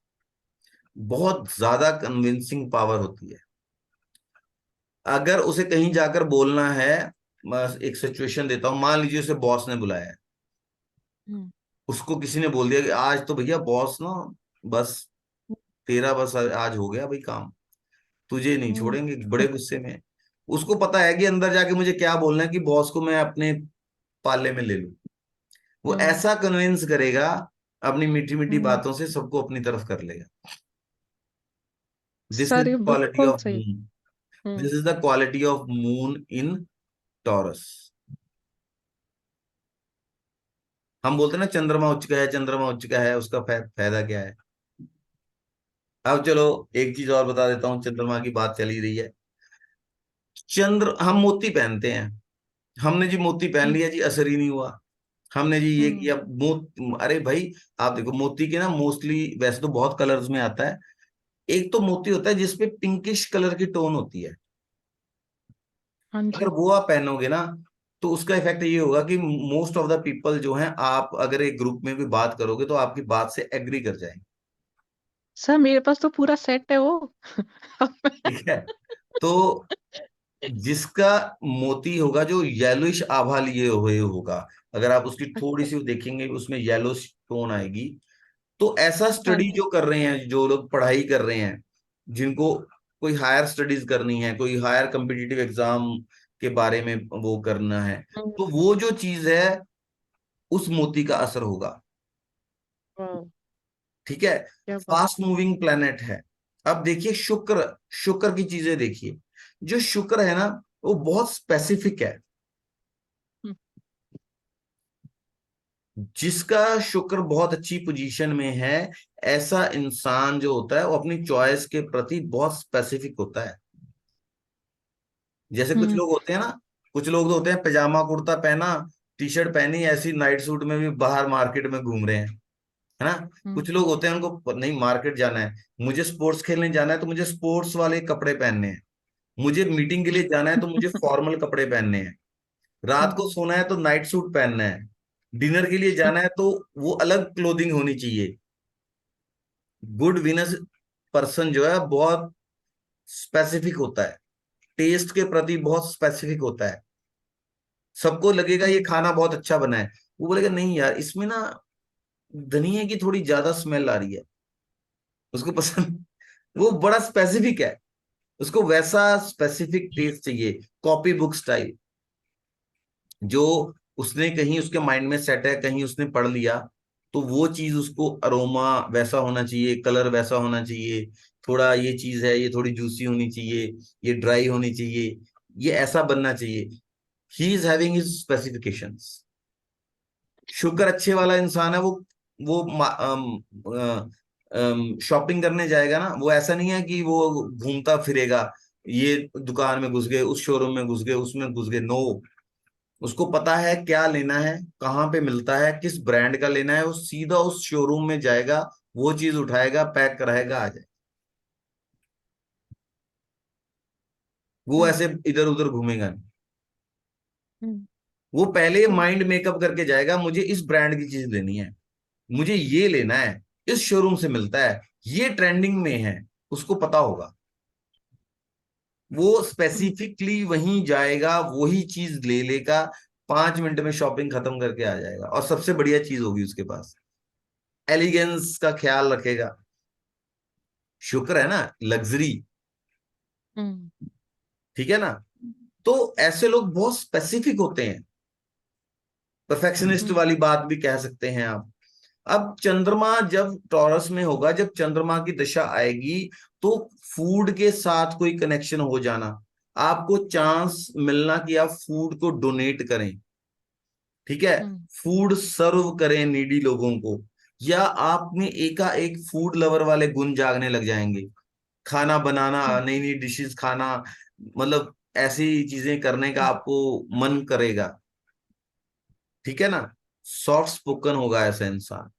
बहुत ज्यादा कन्विंसिंग पावर होती है। अगर उसे कहीं जाकर बोलना है, मैं एक सिचुएशन देता हूं, मान लीजिए उसे बॉस ने बुलाया है। हम्म, उसको किसी ने बोल दिया कि आज तो भैया बॉस ना, बस तेरा बस आज हो गया भाई काम, तुझे नहीं हम्म, छोड़ेंगे, बड़े गुस्से में है। उसको पता है कि अंदर जाके मुझे क्या बोलना है कि बॉस को मैं अपने पाले में ले लूं। वो हम्म, ऐसा कन्विंस करेगा, अपनी मीठी मीठी हम्म। बातों से सबको अपनी तरफ कर लेगा। दिस इज सर द ये क्वालिटी बिल्कुल ऑफ सही। Moon. Hmm. This is the quality of moon in taurus. हम बोलते हैं ना चंद्रमा उच्च का है, चंद्रमा उच्च का है, उसका फायदा क्या है। अब चलो एक चीज और बता देता हूँ, चंद्रमा की बात चली रही है। हम मोती पहनते हैं। हमने जी मोती पहन हम्म, लिया जी, असर ही नहीं हुआ। हमने जी ये हम्म, किया अरे भाई, आप देखो मोती के ना, मोस्टली वैसे तो बहुत कलर्स में आता है। एक तो मोती होता है जिसपे पिंकिश कलर की टोन होती है। हाँ अगर जी। वो आप पहनोगे ना तो उसका इफेक्ट ये होगा कि मोस्ट ऑफ द पीपल जो हैं, आप अगर एक ग्रुप में भी बात करोगे तो आपकी बात से एग्री कर जाएंगे। सर मेरे पास तो पूरा सेट है वो। ठीक है। तो जिसका मोती होगा, जो येलोइश आभा लिए हुए होगा, अगर आप उसकी थोड़ी सी देखेंगे उसमें येलो टोन आएगी। तो ऐसा हाँ स्टडी जी। जो कर रहे हैं, जो लोग पढ़ाई कर रहे हैं, जिनको कोई हायर स्टडीज करनी है, कोई हायर कम्पिटिटिव एग्जाम के बारे में वो करना है, हम्म, तो वो जो चीज है उस मोती का असर होगा। वाह, ठीक है। क्या बात। फास्ट मूविंग प्लेनेट है। अब देखिए शुक्र, शुक्र की चीजें देखिए। जो शुक्र है ना, वो बहुत स्पेसिफिक है। हम्म, जिसका शुक्र बहुत अच्छी पोजीशन में है, ऐसा इंसान जो होता है वो अपनी चॉइस के प्रति बहुत स्पेसिफिक होता है। जैसे कुछ हम्म, लोग होते हैं ना, कुछ लोग तो होते हैं पैजामा कुर्ता पहना, टी शर्ट पहनी, ऐसी नाइट सूट में भी बाहर मार्केट में घूम रहे हैं। है ना। कुछ लोग होते हैं उनको नहीं मार्केट जाना है, मुझे स्पोर्ट्स खेलने जाना है तो मुझे स्पोर्ट्स वाले कपड़े पहनने हैं, मुझे मीटिंग के लिए जाना है तो मुझे फॉर्मल कपड़े पहनने हैं, रात को सोना है तो नाइट सूट पहनना है, डिनर के लिए जाना है तो वो अलग क्लोथिंग होनी चाहिए। गुड विनस पर्सन जो है बहुत स्पेसिफिक होता है, टेस्ट के प्रति बहुत स्पेसिफिक होता है। सबको लगेगा ये खाना बहुत अच्छा बना है, वो बोलेगा नहीं यार इसमें ना धनिया की थोड़ी ज्यादा स्मेल आ रही है, उसको पसंद वो बड़ा स्पेसिफिक है, उसको वैसा स्पेसिफिक टेस्ट चाहिए, कॉपी बुक स्टाइल, जो उसने कहीं उसके माइंड में सेट है, कहीं उसने पढ़ लिया, तो वो चीज उसको अरोमा वैसा होना चाहिए, कलर वैसा होना चाहिए, थोड़ा ये चीज है ये थोड़ी जूसी होनी चाहिए, ये ड्राई होनी चाहिए, ये ऐसा बनना चाहिए। He is having his specifications. Sugar अच्छे वाला इंसान है, वो शॉपिंग करने जाएगा ना, वो ऐसा नहीं है कि वो घूमता फिरेगा, ये दुकान में घुस गए, उस शोरूम में घुस गए, उसमें घुस गए, नो। उसको पता है क्या लेना है, कहाँ पे मिलता है, किस ब्रांड का लेना है, वो सीधा उस शोरूम में जाएगा, वो चीज उठाएगा, पैक कराएगा, आ जाए। वो ऐसे इधर उधर घूमेगा नहीं, वो पहले माइंड मेकअप करके जाएगा, मुझे इस ब्रांड की चीज लेनी है, मुझे ये लेना है, इस शोरूम से मिलता है, ये ट्रेंडिंग में है, उसको पता होगा, वो स्पेसिफिकली वहीं जाएगा, वही चीज ले लेगा, 5 मिनट में शॉपिंग खत्म करके आ जाएगा, और सबसे बढ़िया चीज होगी उसके पास, एलिगेंस का ख्याल रखेगा। शुक्र है ना, लग्जरी, ठीक है ना। तो ऐसे लोग बहुत स्पेसिफिक होते हैं, परफेक्शनिस्ट वाली बात भी कह सकते हैं आप। अब चंद्रमा जब टॉरस में होगा, जब चंद्रमा की दशा आएगी, तो फूड के साथ कोई कनेक्शन हो जाना, आपको चांस मिलना कि आप फूड को डोनेट करें, ठीक है, फूड सर्व करें नीडी लोगों को, या आप में एकाएक फूड लवर वाले गुण जागने लग जाएंगे, खाना बनाना, नई नई डिशेस खाना, मतलब ऐसी चीजें करने का आपको मन करेगा, ठीक है ना। सॉफ्ट स्पोकन होगा ऐसा इंसान,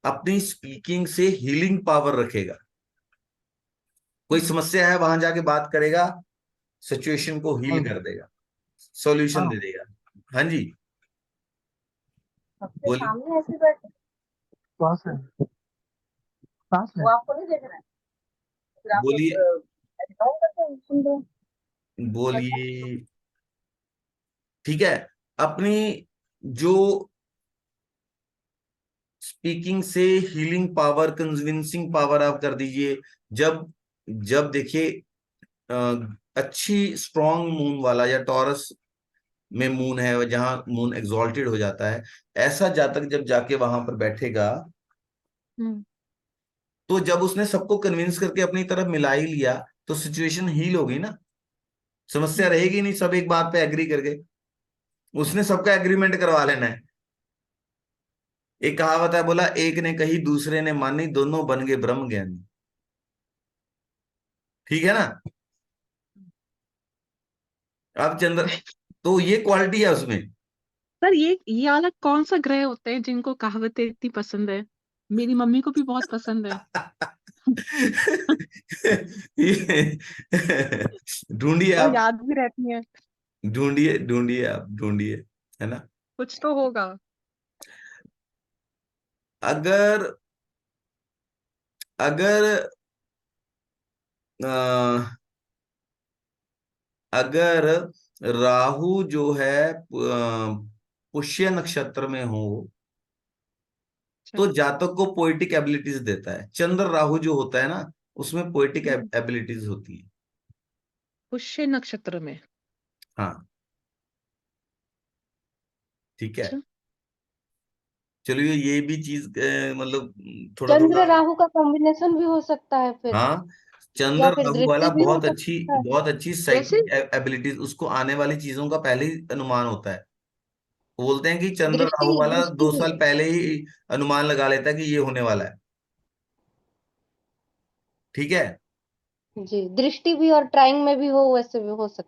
अपनी स्पीकिंग से हीलिंग पावर रखेगा, कोई समस्या है वहां जाके बात करेगा, सिचुएशन को हील कर देगा, सॉल्यूशन दे देगा। हाँ जी, सबके बोलिए। सामने ऐसे बैठे, पास है, पास है। वो आपको नहीं देख रहा है, फिर आप लोग बोलिए इग्नोर करते हैं, सुन रहे हैं। बोलिए, ठीक है। अपनी जो स्पीकिंग से हीलिंग पावर, कन्विंसिंग पावर आप कर दीजिए। जब जब देखिए अच्छी स्ट्रॉन्ग मून वाला, या टॉरस में मून है जहां मून एग्जॉल्टेड हो जाता है, ऐसा जातक जब जाके वहां पर बैठेगा, तो जब उसने सबको कन्विंस करके अपनी तरफ मिला ही लिया, तो सिचुएशन हील होगी ना, समस्या रहेगी नहीं, सब एक बात पे एग्री करके, उसने सबका एग्रीमेंट करवा लेना है। एक कहावत है, बोला एक ने कही दूसरे ने मानी, दोनों बन गए ब्रह्म ज्ञानी, ठीक है ना। अब चंद्र, तो ये क्वालिटी है उसमें। सर ये अलग कौन सा ग्रह होते हैं जिनको कहावतें इतनी पसंद है? मेरी मम्मी को भी बहुत पसंद है। ढूंढिए और आप, याद भी रहती है। ढूंढिए ढूंढिए आप, ढूंढिए, है ना। कुछ तो होगा। अगर अगर अ, अगर राहु जो है पुष्य नक्षत्र में हो, तो जातक को पोएटिक एबिलिटीज देता है। चंद्र राहु जो होता है ना, उसमें पोएटिक एबिलिटीज होती है। पुष्य नक्षत्र में। हाँ, ठीक है। अच्छा। चलिए ये भी चीज मतलब थोड़ा थोड़ा, चंद्र राहु का कॉम्बिनेशन भी हो सकता है फिर, हाँ, चंद्र या फिर राहु वाला दृष्टि भी हो सकता है। बहुत अच्छी जैसे साइकिक एबिलिटीज, उसको आने वाली चीजों का पहले ही अनुमान होता है। वो बोलते हैं कि चंद्र दृष्टि राहु वाला दृष्टि 2 साल पहले ही अनुमान लगा लेता है कि ये होने वाला है, ठीक है। जी, दृष्टि भी और ट्राइंग में भी हो, वैसे भी हो सकता है।